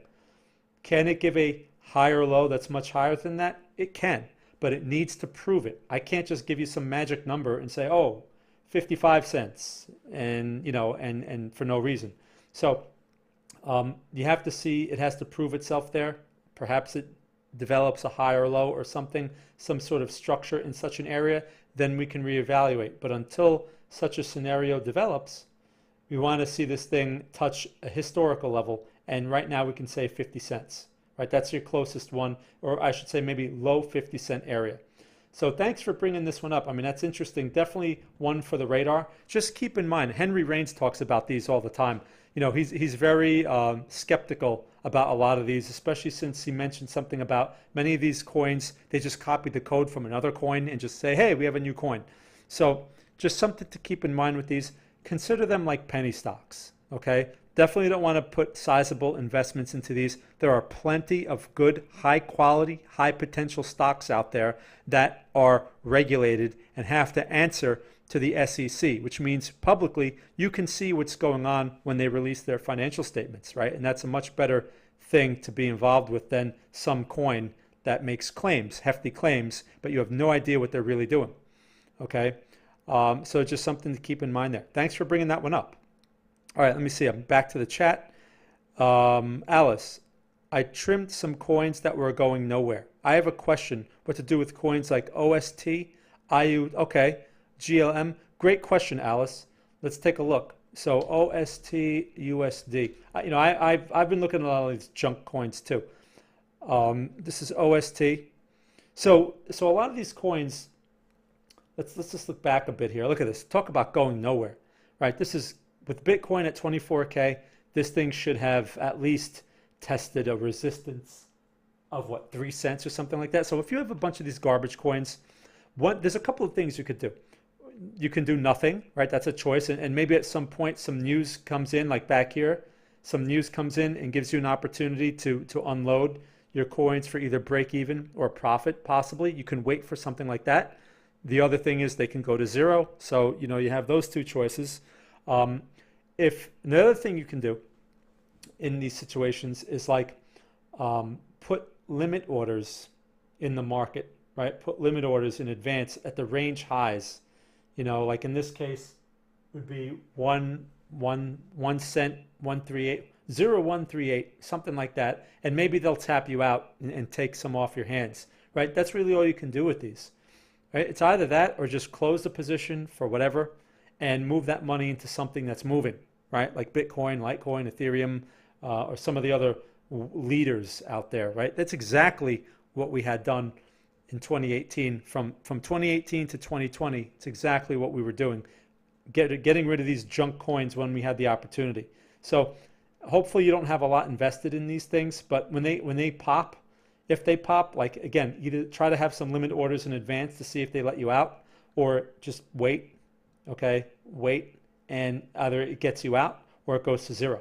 Can it give a higher low that's much higher than that? It can, but it needs to prove it. I can't just give you some magic number and say, oh, 55 cents and, you know, and for no reason. So you have to see, it has to prove itself there. Perhaps it develops a higher low or something, some sort of structure in such an area, then we can reevaluate. But until such a scenario develops, we want to see this thing touch a historical level. And right now we can say 50 cents, right? That's your closest one, or I should say maybe low 50-cent area. So thanks for bringing this one up. I mean, that's interesting. Definitely one for the radar. Just keep in mind, Henry Raines talks about these all the time. You know, he's very skeptical about a lot of these, especially since he mentioned something about many of these coins, they just copied the code from another coin and just say, hey, we have a new coin. So just something to keep in mind with these. Consider them like penny stocks, okay? Definitely don't want to put sizable investments into these. There are plenty of good, high quality, high potential stocks out there that are regulated and have to answer to the SEC, which means publicly you can see what's going on when they release their financial statements, right? And that's a much better thing to be involved with than some coin that makes claims, hefty claims, but you have no idea what they're really doing, okay? So just something to keep in mind there. Thanks for bringing that one up. All right, let me see. I'm back to the chat. Alice, I trimmed some coins that were going nowhere. I have a question. What to do with coins like OST, IU, okay, GLM? Great question, Alice. Let's take a look. So OST, USD. You know, I've been looking at a lot of these junk coins too. This is OST. So a lot of these coins, let's just look back a bit here. Look at this. Talk about going nowhere, right? This is with Bitcoin at 24K. This thing should have at least tested a resistance of what, 3 cents or something like that. So if you have a bunch of these garbage coins, there's a couple of things you could do. You can do nothing, right? That's a choice. And maybe at some point some news comes in, like back here, some news comes in and gives you an opportunity to unload your coins for either break even or profit, possibly. You can wait for something like that. The other thing is they can go to zero. So, you know, you have those two choices. If another thing you can do in these situations is like put limit orders in the market, right? Put limit orders in advance at the range highs. You know, like in this case would be 1 cent, 138, 0.138, something like that. And maybe they'll tap you out and take some off your hands, right? That's really all you can do with these, right? It's either that or just close the position for whatever and move that money into something that's moving, right? Like Bitcoin, Litecoin, Ethereum, or some of the other leaders out there, right? That's exactly what we had done in 2018. From 2018 to 2020, it's exactly what we were doing, getting rid of these junk coins when we had the opportunity. So hopefully you don't have a lot invested in these things, but when they pop, if they pop, like again, either try to have some limit orders in advance to see if they let you out, or just wait. Okay, wait, and either it gets you out or it goes to zero.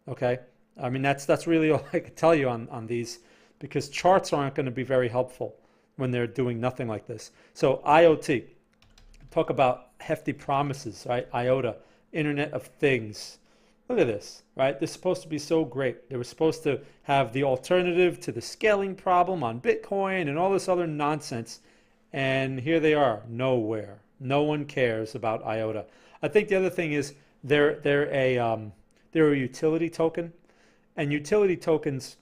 Okay, I mean that's really all I can tell you on these, because charts aren't going to be very helpful when they're doing nothing like this. So IoT, talk about hefty promises, right? IOTA, Internet of Things. Look at this, right? This is supposed to be so great. They were supposed to have the alternative to the scaling problem on Bitcoin and all this other nonsense, and here they are, nowhere. No one cares about IOTA. I think the other thing is they're a utility token, and utility tokens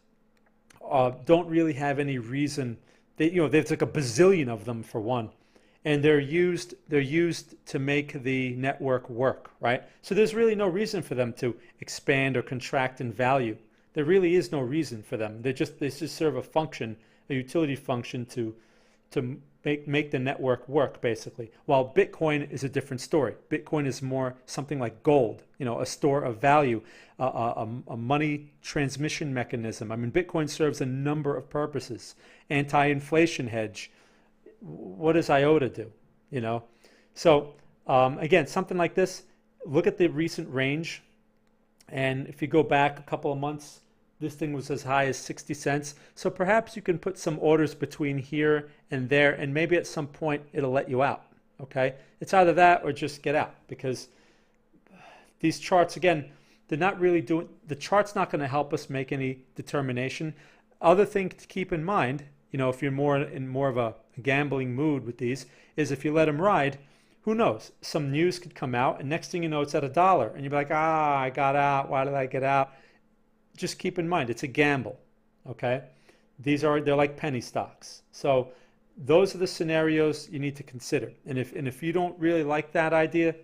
don't really have any reason. There's like a bazillion of them for one, and they're used to make the network work, right? So there's really no reason for them to expand or contract in value. There really is no reason for them. They just serve a function, a utility function to make the network work, basically. While Bitcoin is a different story. Bitcoin is more something like gold, a store of value, a money transmission mechanism. I mean, Bitcoin serves a number of purposes. Anti-inflation hedge. What does IOTA do? So again, something like this. Look at the recent range, and if you go back a couple of months, this thing was as high as 60 cents. So perhaps you can put some orders between here and there, and maybe at some point it'll let you out. Okay, it's either that or just get out, because these charts, again, they're not really doing, the chart's not going to help us make any determination. Other thing to keep in mind, if you're more of a gambling mood with these, is if you let them ride, who knows? Some news could come out, and next thing you know, it's at $1, and you'll be like, I got out. Why did I get out? Just keep in mind, it's a gamble. Okay, they're like penny stocks. So those are the scenarios you need to consider. And if you don't really like that idea,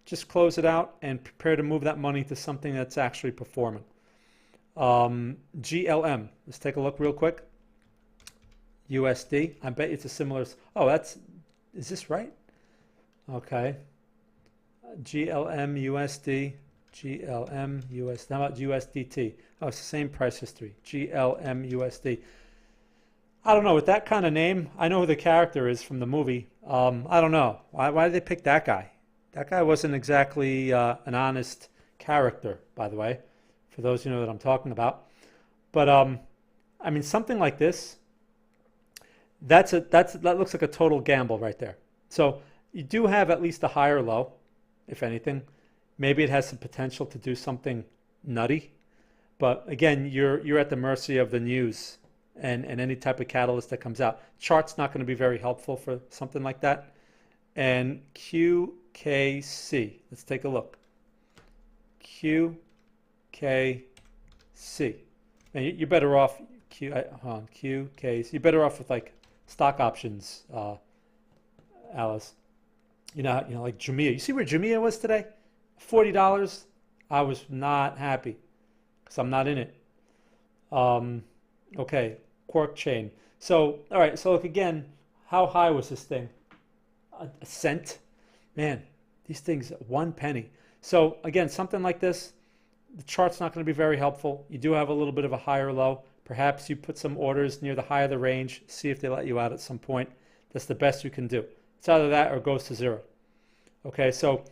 just close it out and prepare to move that money to something that's actually performing. GLM. Let's take a look real quick. USD. I bet it's a similar. Oh, is this right? Okay. GLM USD. GLM USD. How about USDT? Oh, it's the same price history. GLM USD. I don't know. With that kind of name, I know who the character is from the movie. I don't know. Why did they pick that guy? That guy wasn't exactly an honest character, by the way, for those who know that I'm talking about. But I mean, something like this, that looks like a total gamble right there. So you do have at least a higher low, if anything. Maybe it has some potential to do something nutty. But again, you're at the mercy of the news and any type of catalyst that comes out. Chart's not going to be very helpful for something like that. And QKC, let's take a look. QKC. And you're better off QKC. You're better off with like stock options, Alice. Like Jumia. You see where Jumia was today? $40. I was not happy because I'm not in it. Okay, Quark Chain. So, all right, so look again, how high was this thing? A cent? Man, these things, 1 penny. So again, something like this, the chart's not going to be very helpful. You do have a little bit of a higher low. Perhaps you put some orders near the high of the range, see if they let you out at some point. That's the best you can do. It's either that or it goes to zero. Okay, so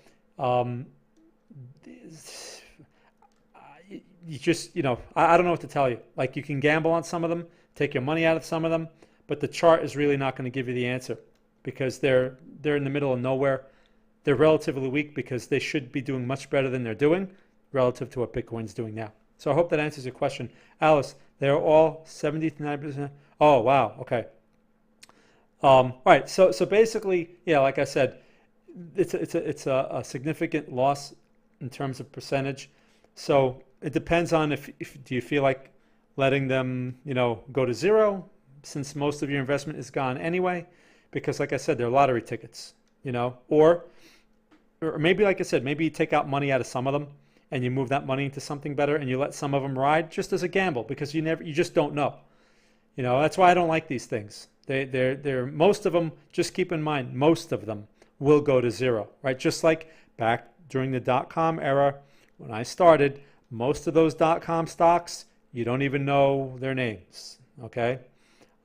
you just, I don't know what to tell you. Like, you can gamble on some of them, take your money out of some of them, but the chart is really not going to give you the answer because they're in the middle of nowhere. They're relatively weak because they should be doing much better than they're doing relative to what Bitcoin's doing now. So I hope that answers your question. Alice, they're all 79%. Oh, wow. Okay. All right. So basically, yeah, like I said, it's a significant loss in terms of percentage. So it depends on if do you feel like letting them, go to zero since most of your investment is gone anyway, because like I said, they're lottery tickets, or maybe, like I said, maybe you take out money out of some of them and you move that money into something better and you let some of them ride just as a gamble because you just don't know. That's why I don't like these things. They're most of them, just keep in mind, most of them will go to zero, right? Just like back during the dot-com era when I started, most of those dot-com stocks, you don't even know their names, okay?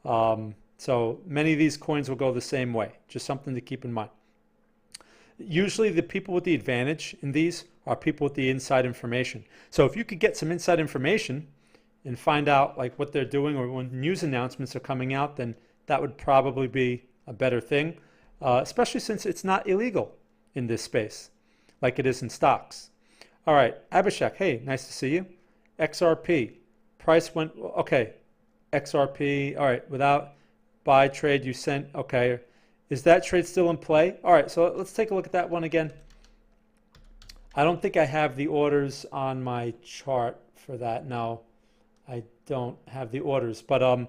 So many of these coins will go the same way, just something to keep in mind. Usually the people with the advantage in these are people with the inside information. So if you could get some inside information and find out like what they're doing or when news announcements are coming out, then that would probably be a better thing, especially since it's not illegal in this space like it is in stocks. All right, Abhishek, hey, nice to see you. XRP, price went, okay, XRP, all right, without buy trade you sent, okay. Is that trade still in play? All right, so let's take a look at that one again. I don't think I have the orders on my chart for that. No, I don't have the orders. But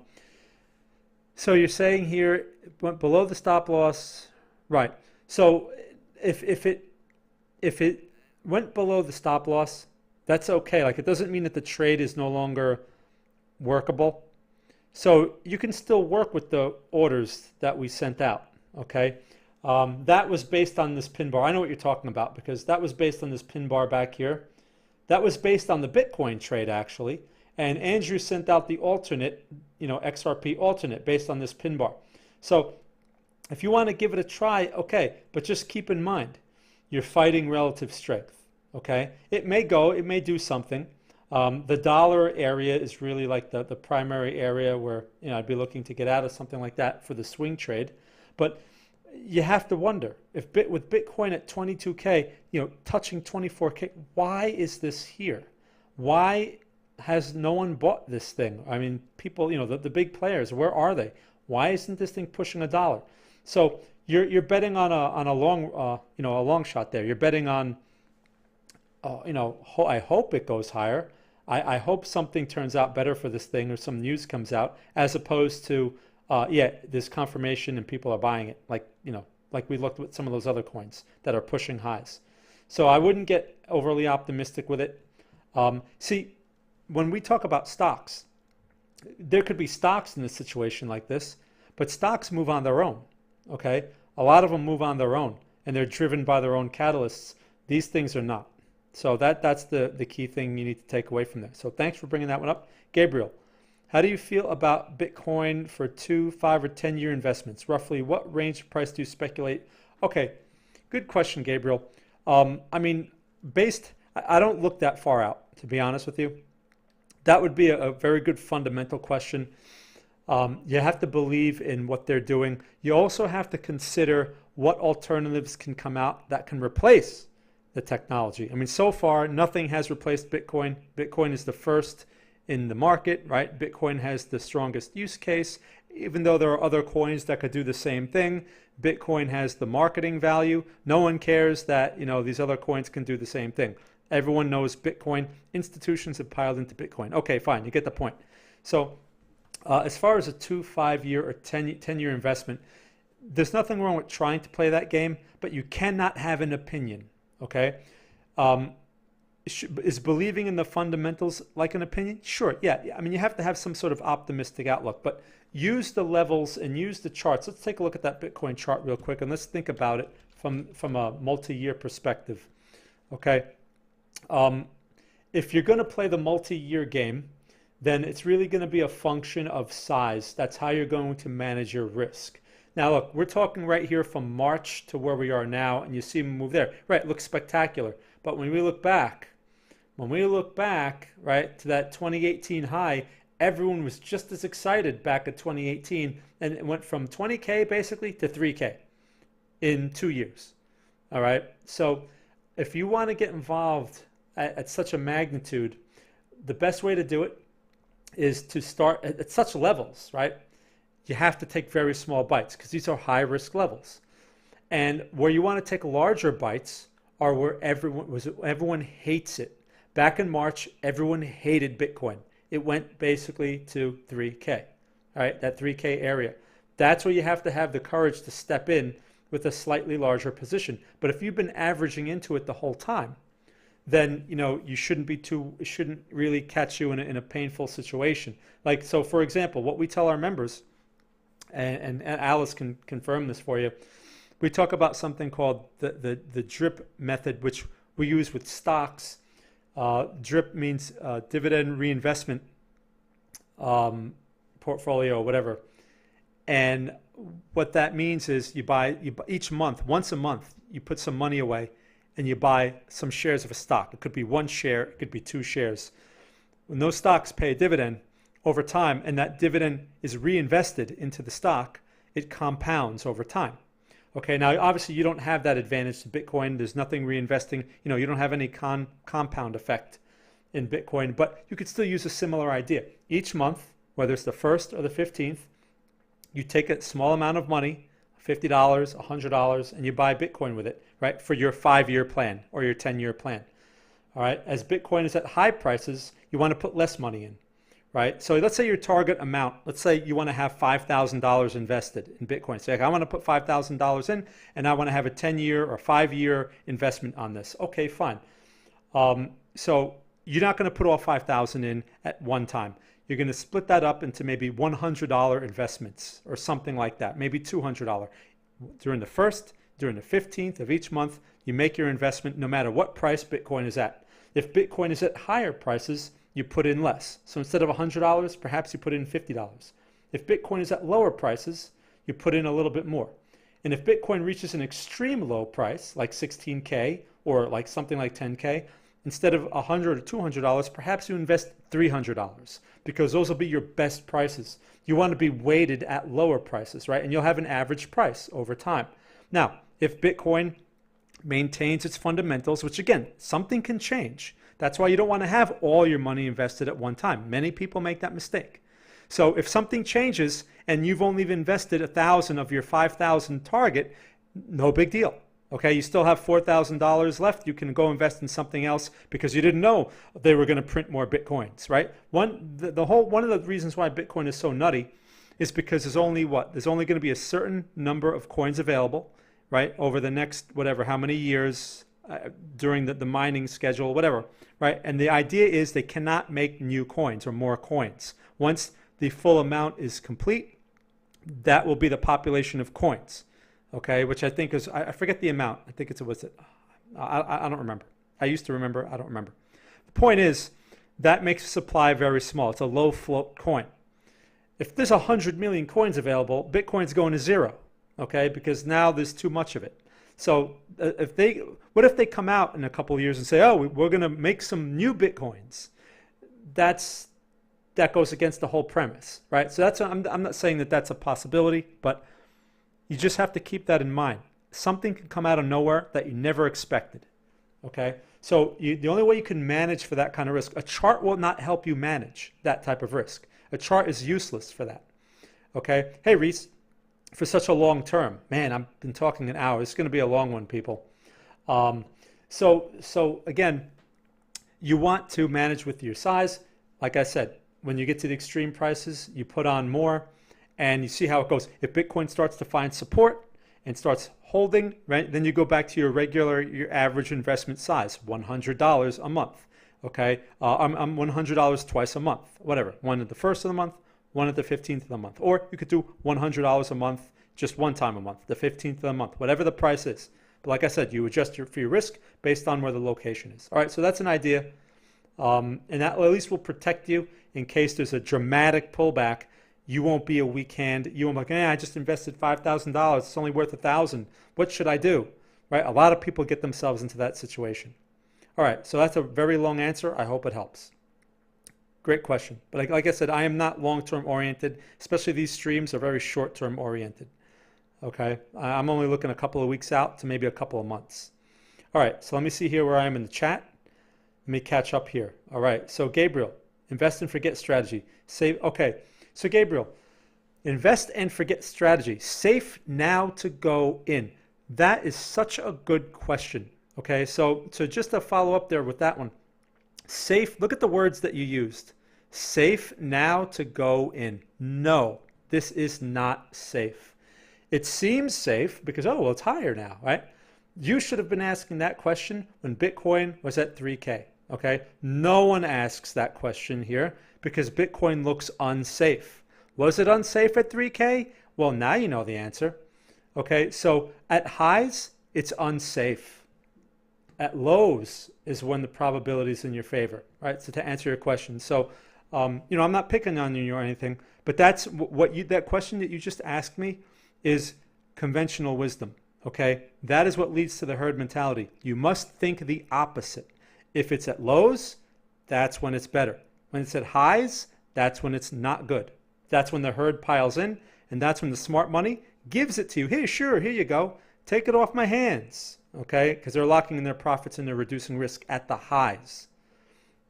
so you're saying here it went below the stop loss, Right. So if it went below the stop loss, that's okay. Like it doesn't mean that the trade is no longer workable. So you can still work with the orders that we sent out. Okay. That was based on this pin bar. I know what you're talking about because that was based on this pin bar back here. That was based on the Bitcoin trade actually. And Andrew sent out the alternate, XRP alternate based on this pin bar. So if you want to give it a try, okay, but just keep in mind, you're fighting relative strength, okay? It may do something. The dollar area is really like the primary area where, I'd be looking to get out of something like that for the swing trade. But you have to wonder, with Bitcoin at 22K, touching 24K, why is this here? Why has no one bought this thing? I mean, people, the big players, where are they? Why isn't this thing pushing $1? So you're betting on a long a long shot there. You're betting on I hope it goes higher. I hope something turns out better for this thing or some news comes out as opposed to there's confirmation and people are buying it like we looked with some of those other coins that are pushing highs. So I wouldn't get overly optimistic with it. See, when we talk about stocks, there could be stocks in a situation like this, but stocks move on their own. Okay, a lot of them move on their own and they're driven by their own catalysts. These things are not. So that's the key thing you need to take away from there. So thanks for bringing that one up. Gabriel, how do you feel about Bitcoin for 2, 5, or 10-year investments? Roughly what range of price do you speculate? Okay, good question, Gabriel. I mean, I don't look that far out, to be honest with you. That would be a very good fundamental question. You have to believe in what they're doing. You also have to consider what alternatives can come out that can replace the technology. I mean, so far, nothing has replaced Bitcoin. Bitcoin is the first in the market, right? Bitcoin has the strongest use case. Even though there are other coins that could do the same thing, Bitcoin has the marketing value. No one cares that, these other coins can do the same thing. Everyone knows Bitcoin. Institutions have piled into Bitcoin. Okay, fine. You get the point. So as far as a 2, 5-year, or 10-year investment, there's nothing wrong with trying to play that game, but you cannot have an opinion, okay? Is believing in the fundamentals like an opinion? Sure, yeah. I mean, you have to have some sort of optimistic outlook, but use the levels and use the charts. Let's take a look at that Bitcoin chart real quick, and let's think about it from a multi-year perspective, okay? If you're going to play the multi-year game, then it's really going to be a function of size. That's how you're going to manage your risk. Now, look, we're talking right here from March to where we are now, and you see them move there. Right, it looks spectacular. But when we look back, right, to that 2018 high, everyone was just as excited back at 2018, and it went from 20K basically to 3K in 2 years. All right, so if you want to get involved at such a magnitude, the best way to do it is to start at such levels, right? You have to take very small bites because these are high risk levels. And where you want to take larger bites are where everyone hates it. Back in March, everyone hated Bitcoin. It went basically to 3K, all right, that 3K area. That's where you have to have the courage to step in with a slightly larger position. But if you've been averaging into it the whole time, then it shouldn't really catch you in a painful situation. Like, so for example, what we tell our members, and Alice can confirm this for you, we talk about something called the DRIP method, which we use with stocks. DRIP means dividend reinvestment portfolio or whatever. And what that means is you buy each month, once a month, you put some money away and you buy some shares of a stock. It could be 1 share, it could be 2 shares. When those stocks pay a dividend over time and that dividend is reinvested into the stock, it compounds over time. Okay, now obviously you don't have that advantage to Bitcoin. There's nothing reinvesting, you don't have any compound effect in Bitcoin, but you could still use a similar idea. Each month, whether it's the 1st or the 15th, you take a small amount of money, $50, $100, and you buy Bitcoin with it, right, for your 5-year plan or your 10-year plan. All right, as Bitcoin is at high prices, you want to put less money in, right? So let's say your target amount, let's say you want to have $5,000 invested in Bitcoin. Say, like, I want to put $5,000 in and I want to have a 10-year or 5-year investment on this. Okay, fine. So you're not going to put all 5,000 in at one time. You're going to split that up into maybe $100 investments or something like that, maybe $200. During the 1st, during the 15th of each month, you make your investment no matter what price Bitcoin is at. If Bitcoin is at higher prices, you put in less. So instead of $100, perhaps you put in $50. If Bitcoin is at lower prices, you put in a little bit more. And if Bitcoin reaches an extreme low price, like 16K or like something like 10K, instead of $100 or $200, perhaps you invest $300 because those will be your best prices. You want to be weighted at lower prices, right? And you'll have an average price over time. Now, if Bitcoin maintains its fundamentals, which again, something can change. That's why you don't want to have all your money invested at one time. Many people make that mistake. So if something changes and you've only invested 1,000 of your 5,000 target, no big deal. Okay, you still have $4,000 left. You can go invest in something else because you didn't know they were going to print more Bitcoins, right? One of the reasons why Bitcoin is so nutty is because there's only going to be a certain number of coins available, right? Over the next, whatever, how many years during the mining schedule, whatever, right? And the idea is they cannot make new coins or more coins. Once the full amount is complete, that will be the population of coins. Okay, which I think is, I forget the amount. I think I don't remember. I used to remember, I don't remember. The point is, that makes the supply very small. It's a low float coin. If there's 100 million coins available, Bitcoin's going to zero, okay, because now there's too much of it. So what if they come out in a couple of years and say, oh, we're going to make some new Bitcoins? That goes against the whole premise, right? So I'm not saying that that's a possibility, but you just have to keep that in mind. Something can come out of nowhere that you never expected, okay? So the only way you can manage for that kind of risk, a chart will not help you manage that type of risk. A chart is useless for that, okay? Hey, Reese, for such a long term, man, I've been talking an hour. It's going to be a long one, people. So again, you want to manage with your size. Like I said, when you get to the extreme prices, you put on more. And you see how it goes. If Bitcoin starts to find support and starts holding, right, then you go back to your average investment size, $100 a month. Okay, I'm $100 twice a month, whatever. One at the 1st of the month, one at the 15th of the month, or you could do $100 a month, just one time a month, the 15th of the month, whatever the price is. But like I said, you adjust for your risk based on where the location is. All right, so that's an idea, and that at least will protect you in case there's a dramatic pullback. You won't be a weak hand. You won't be like, I just invested $5,000. It's only worth $1,000. What should I do? Right? A lot of people get themselves into that situation. All right, so that's a very long answer. I hope it helps. Great question. But like I said, I am not long-term oriented, especially these streams are very short-term oriented. Okay, I'm only looking a couple of weeks out to maybe a couple of months. All right, so let me see here where I am in the chat. Let me catch up here. All right, so Gabriel, invest and forget strategy. Save, okay. So Gabriel, invest and forget strategy. Safe now to go in. That is such a good question. Okay, so just to follow up there with that one. Safe, look at the words that you used. Safe now to go in. No, this is not safe. It seems safe because, oh, well, it's higher now, right? You should have been asking that question when Bitcoin was at 3K. Okay, no one asks that question here because Bitcoin looks unsafe. Was it unsafe at 3K? Well, now you know the answer. Okay, so at highs, it's unsafe. At lows is when the probability is in your favor, right? So to answer your question, so I'm not picking on you or anything, but that's that question that you just asked me is conventional wisdom. Okay, that is what leads to the herd mentality. You must think the opposite. If it's at lows, that's when it's better. When it's at highs, that's when it's not good. That's when the herd piles in, and that's when the smart money gives it to you. Hey, sure, here you go. Take it off my hands, okay? Because they're locking in their profits and they're reducing risk at the highs.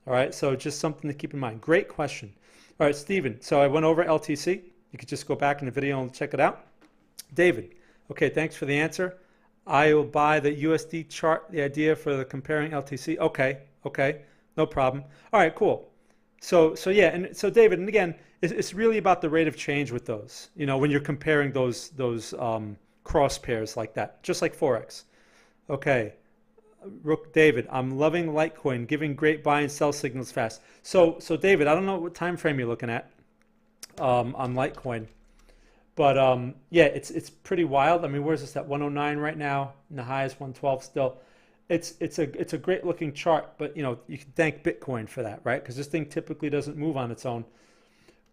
All right, so just something to keep in mind. Great question. All right, Stephen, so I went over LTC. You could just go back in the video and check it out. David, okay, thanks for the answer. I will buy the USD chart, the idea for the comparing LTC. Okay, no problem. All right, cool. So yeah, and so David, and again, it's really about the rate of change with those. When you're comparing those cross pairs like that, just like forex. Okay, Rook David, I'm loving Litecoin, giving great buy and sell signals fast. So David, I don't know what time frame you're looking at on Litecoin, but yeah, it's pretty wild. I mean, where's this at 109 right now? And the high is 112 still. It's a great looking chart, but you can thank Bitcoin for that, right? Because this thing typically doesn't move on its own.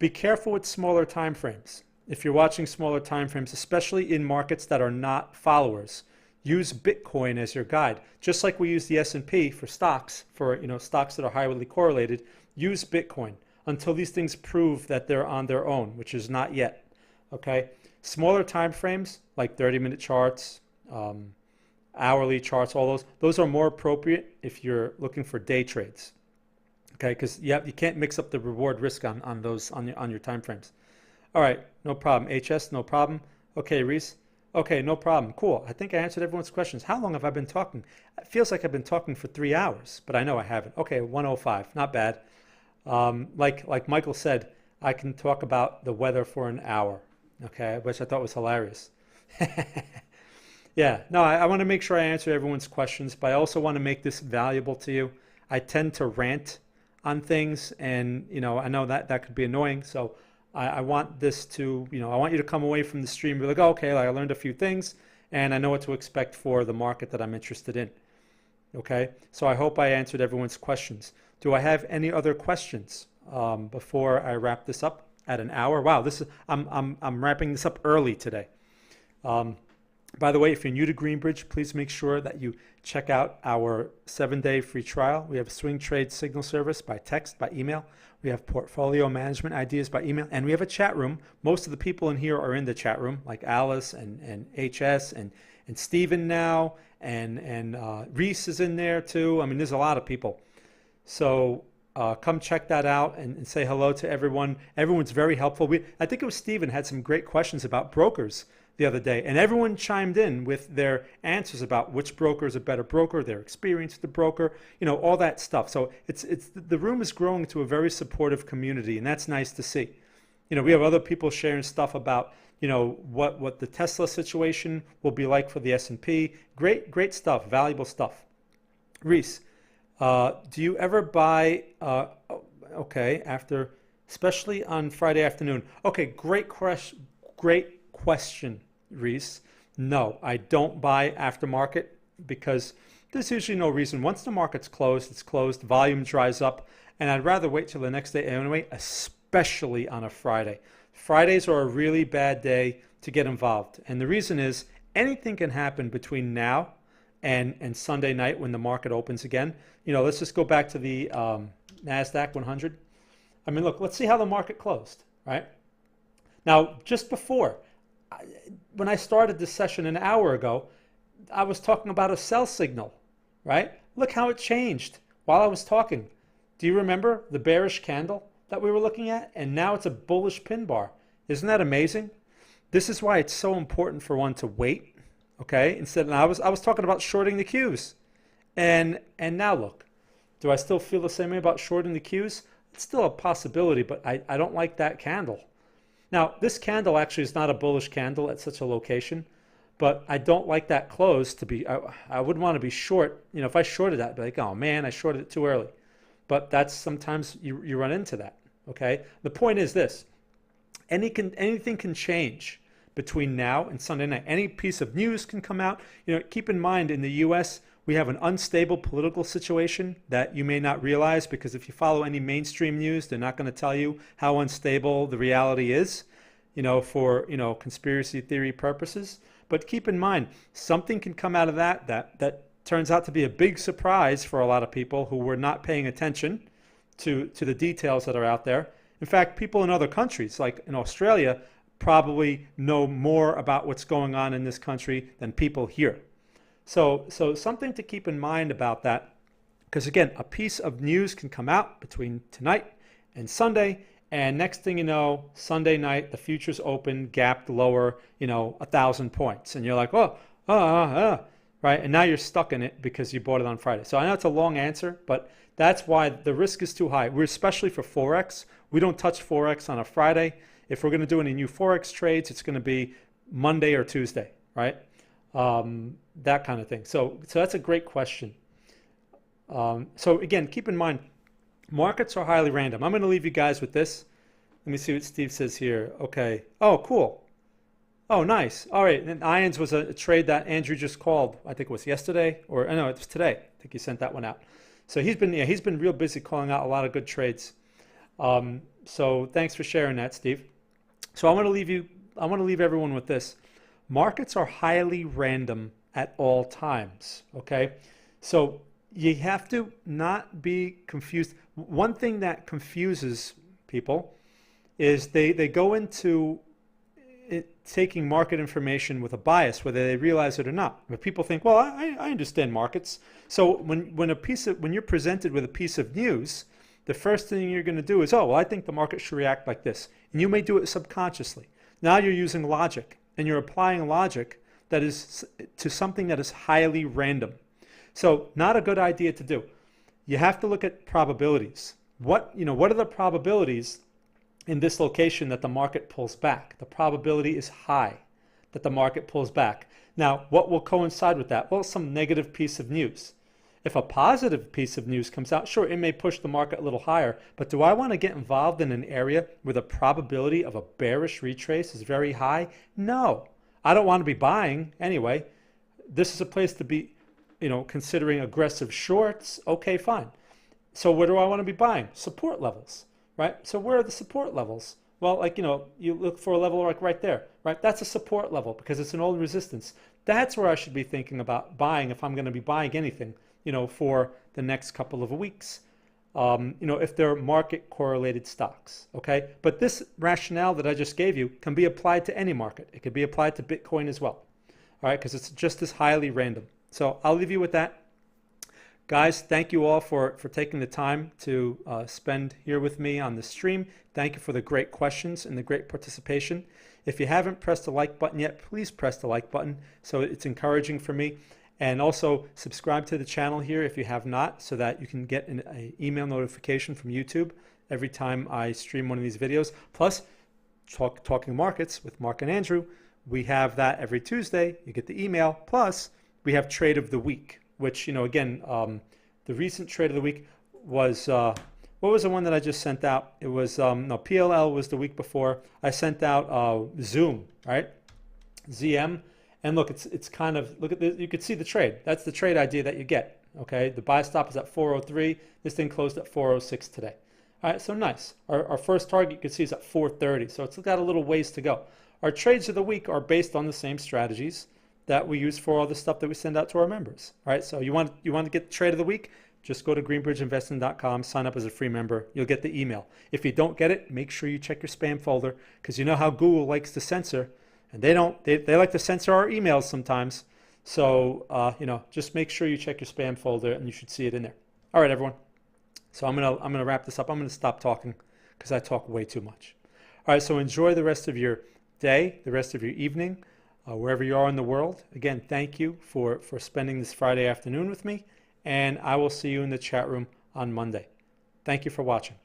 Be careful with smaller time frames. If you're watching smaller time frames, especially in markets that are not followers, use Bitcoin as your guide. Just like we use the S&P for stocks, for stocks that are highly correlated, use Bitcoin until these things prove that they're on their own, which is not yet. Okay, smaller time frames like 30-minute charts, hourly charts, all those are more appropriate if you're looking for day trades. Okay, because you can't mix up the reward risk on those on your time frames. All right, no problem. HS, no problem. Okay, Reese. Okay, no problem. Cool. I think I answered everyone's questions. How long have I been talking? It feels like I've been talking for 3 hours, but I know I haven't. Okay, 105. Not bad. Like Michael said, I can talk about the weather for an hour. Okay, which I thought was hilarious. Yeah, no, I want to make sure I answer everyone's questions, but I also want to make this valuable to you. I tend to rant on things, and I know that could be annoying. So I want this to, I want you to come away from the stream and be like, oh, okay, like I learned a few things, and I know what to expect for the market that I'm interested in. Okay, so I hope I answered everyone's questions. Do I have any other questions before I wrap this up at an hour? Wow, I'm wrapping this up early today. By the way, if you're new to Greenbridge, please make sure that you check out our 7-day free trial. We have a swing trade signal service by text, by email. We have portfolio management ideas by email, and we have a chat room. Most of the people in here are in the chat room, like Alice and HS and Steven now, and Reese is in there too. I mean, there's a lot of people. So come check that out and say hello to everyone. Everyone's very helpful. I think it was Steven had some great questions about brokers the other day, and everyone chimed in with their answers about which broker is a better broker, their experience with the broker, all that stuff. So the room is growing to a very supportive community, and that's nice to see. We have other people sharing stuff about what the Tesla situation will be like for the S&P. Great stuff, valuable stuff. Reese, do you ever buy? Okay, after, especially on Friday afternoon. Okay, great question, Reese. No, I don't buy aftermarket because there's usually no reason. Once the market's closed, it's closed, volume dries up, and I'd rather wait till the next day anyway, especially on a Friday. Fridays are a really bad day to get involved. And the reason is anything can happen between now and Sunday night when the market opens again. Let's just go back to the NASDAQ 100. I mean, look, let's see how the market closed, right? Now, just before, when I started this session an hour ago, I was talking about a sell signal, right? Look how it changed while I was talking. Do you remember the bearish candle that we were looking at? And now it's a bullish pin bar. Isn't that amazing? This is why it's so important for one to wait, okay? Instead, I was talking about shorting the Qs. And now look, do I still feel the same way about shorting the Qs? It's still a possibility, but I don't like that candle. Now, this candle actually is not a bullish candle at such a location, but I don't like that close to be, I wouldn't want to be short. If I shorted that, I'd be like, oh man, I shorted it too early. But that's sometimes you run into that, okay? The point is this, anything can change between now and Sunday night. Any piece of news can come out. Keep in mind in the US, we have an unstable political situation that you may not realize, because if you follow any mainstream news, they're not going to tell you how unstable the reality is, for, conspiracy theory purposes. But keep in mind, something can come out of that turns out to be a big surprise for a lot of people who were not paying attention to the details that are out there. In fact, people in other countries, like in Australia, probably know more about what's going on in this country than people here. So something to keep in mind about that, because again, a piece of news can come out between tonight and Sunday, and next thing you know, Sunday night, the futures open, gapped lower, 1,000 points. And you're like, right? And now you're stuck in it because you bought it on Friday. So I know it's a long answer, but that's why the risk is too high. We're especially for Forex. We don't touch Forex on a Friday. If we're going to do any new Forex trades, it's going to be Monday or Tuesday, right? That kind of thing. So that's a great question. So again, keep in mind, markets are highly random. I'm going to leave you guys with this. Let me see what Steve says here. Okay. Oh, cool. Oh, nice. All right. And Ions was a trade that Andrew just called. I think it was yesterday, or no, it was today. I think he sent that one out. So he's been real busy calling out a lot of good trades. So thanks for sharing that, Steve. So I want to leave everyone with this. Markets are highly random at all times. Okay. So you have to not be confused. One thing that confuses people is they go into taking market information with a bias, whether they realize it or not. But people think, well, I understand markets. So when you're presented with a piece of news, the first thing you're going to do is, oh, well, I think the market should react like this. And you may do it subconsciously. Now you're using logic, and you're applying logic that is to something that is highly random. So not a good idea to do. You have to look at probabilities. What are the probabilities in this location that the market pulls back? The probability is high that the market pulls back. Now, what will coincide with that? Well, some negative piece of news. If a positive piece of news comes out, sure, it may push the market a little higher, but do I want to get involved in an area where the probability of a bearish retrace is very high? No, I don't want to be buying anyway. This is a place to be, considering aggressive shorts. Okay, fine. So where do I want to be buying? Support levels. Right? So where are the support levels? Well, you look for a level like right there, right? That's a support level because it's an old resistance. That's where I should be thinking about buying if I'm going to be buying anything, for the next couple of weeks, if they're market correlated stocks, okay? But this rationale that I just gave you can be applied to any market. It could be applied to Bitcoin as well, all right? Because it's just as highly random. So I'll leave you with that. Guys, thank you all for taking the time to spend here with me on the stream. Thank you for the great questions and the great participation. If you haven't pressed the like button yet, please press the like button. So it's encouraging for me. And also subscribe to the channel here if you have not, so that you can get an email notification from YouTube every time I stream one of these videos. Plus, Talking Markets with Mark and Andrew, we have that every Tuesday. You get the email. Plus, we have Trade of the Week, which, again, the recent Trade of the Week was, what was the one that I just sent out? It was, PLL was the week before. I sent out Zoom, right? ZM. And look, it's kind of, look at this, you could see the trade. That's the trade idea that you get, okay? The buy stop is at 403. This thing closed at 406 today. All right, so nice. Our first target you can see is at 430, so it's got a little ways to go. Our trades of the week are based on the same strategies that we use for all the stuff that we send out to our members. All right, so you want to get the trade of the week? Just go to greenbridgeinvesting.com, sign up as a free member. You'll get the email. If you don't get it, make sure you check your spam folder, because you know how Google likes to censor. And they like to censor our emails sometimes. So, just make sure you check your spam folder, and you should see it in there. All right, everyone. So I'm gonna wrap this up. I'm gonna stop talking because I talk way too much. All right, so enjoy the rest of your day, the rest of your evening, wherever you are in the world. Again, thank you for spending this Friday afternoon with me, and I will see you in the chat room on Monday. Thank you for watching.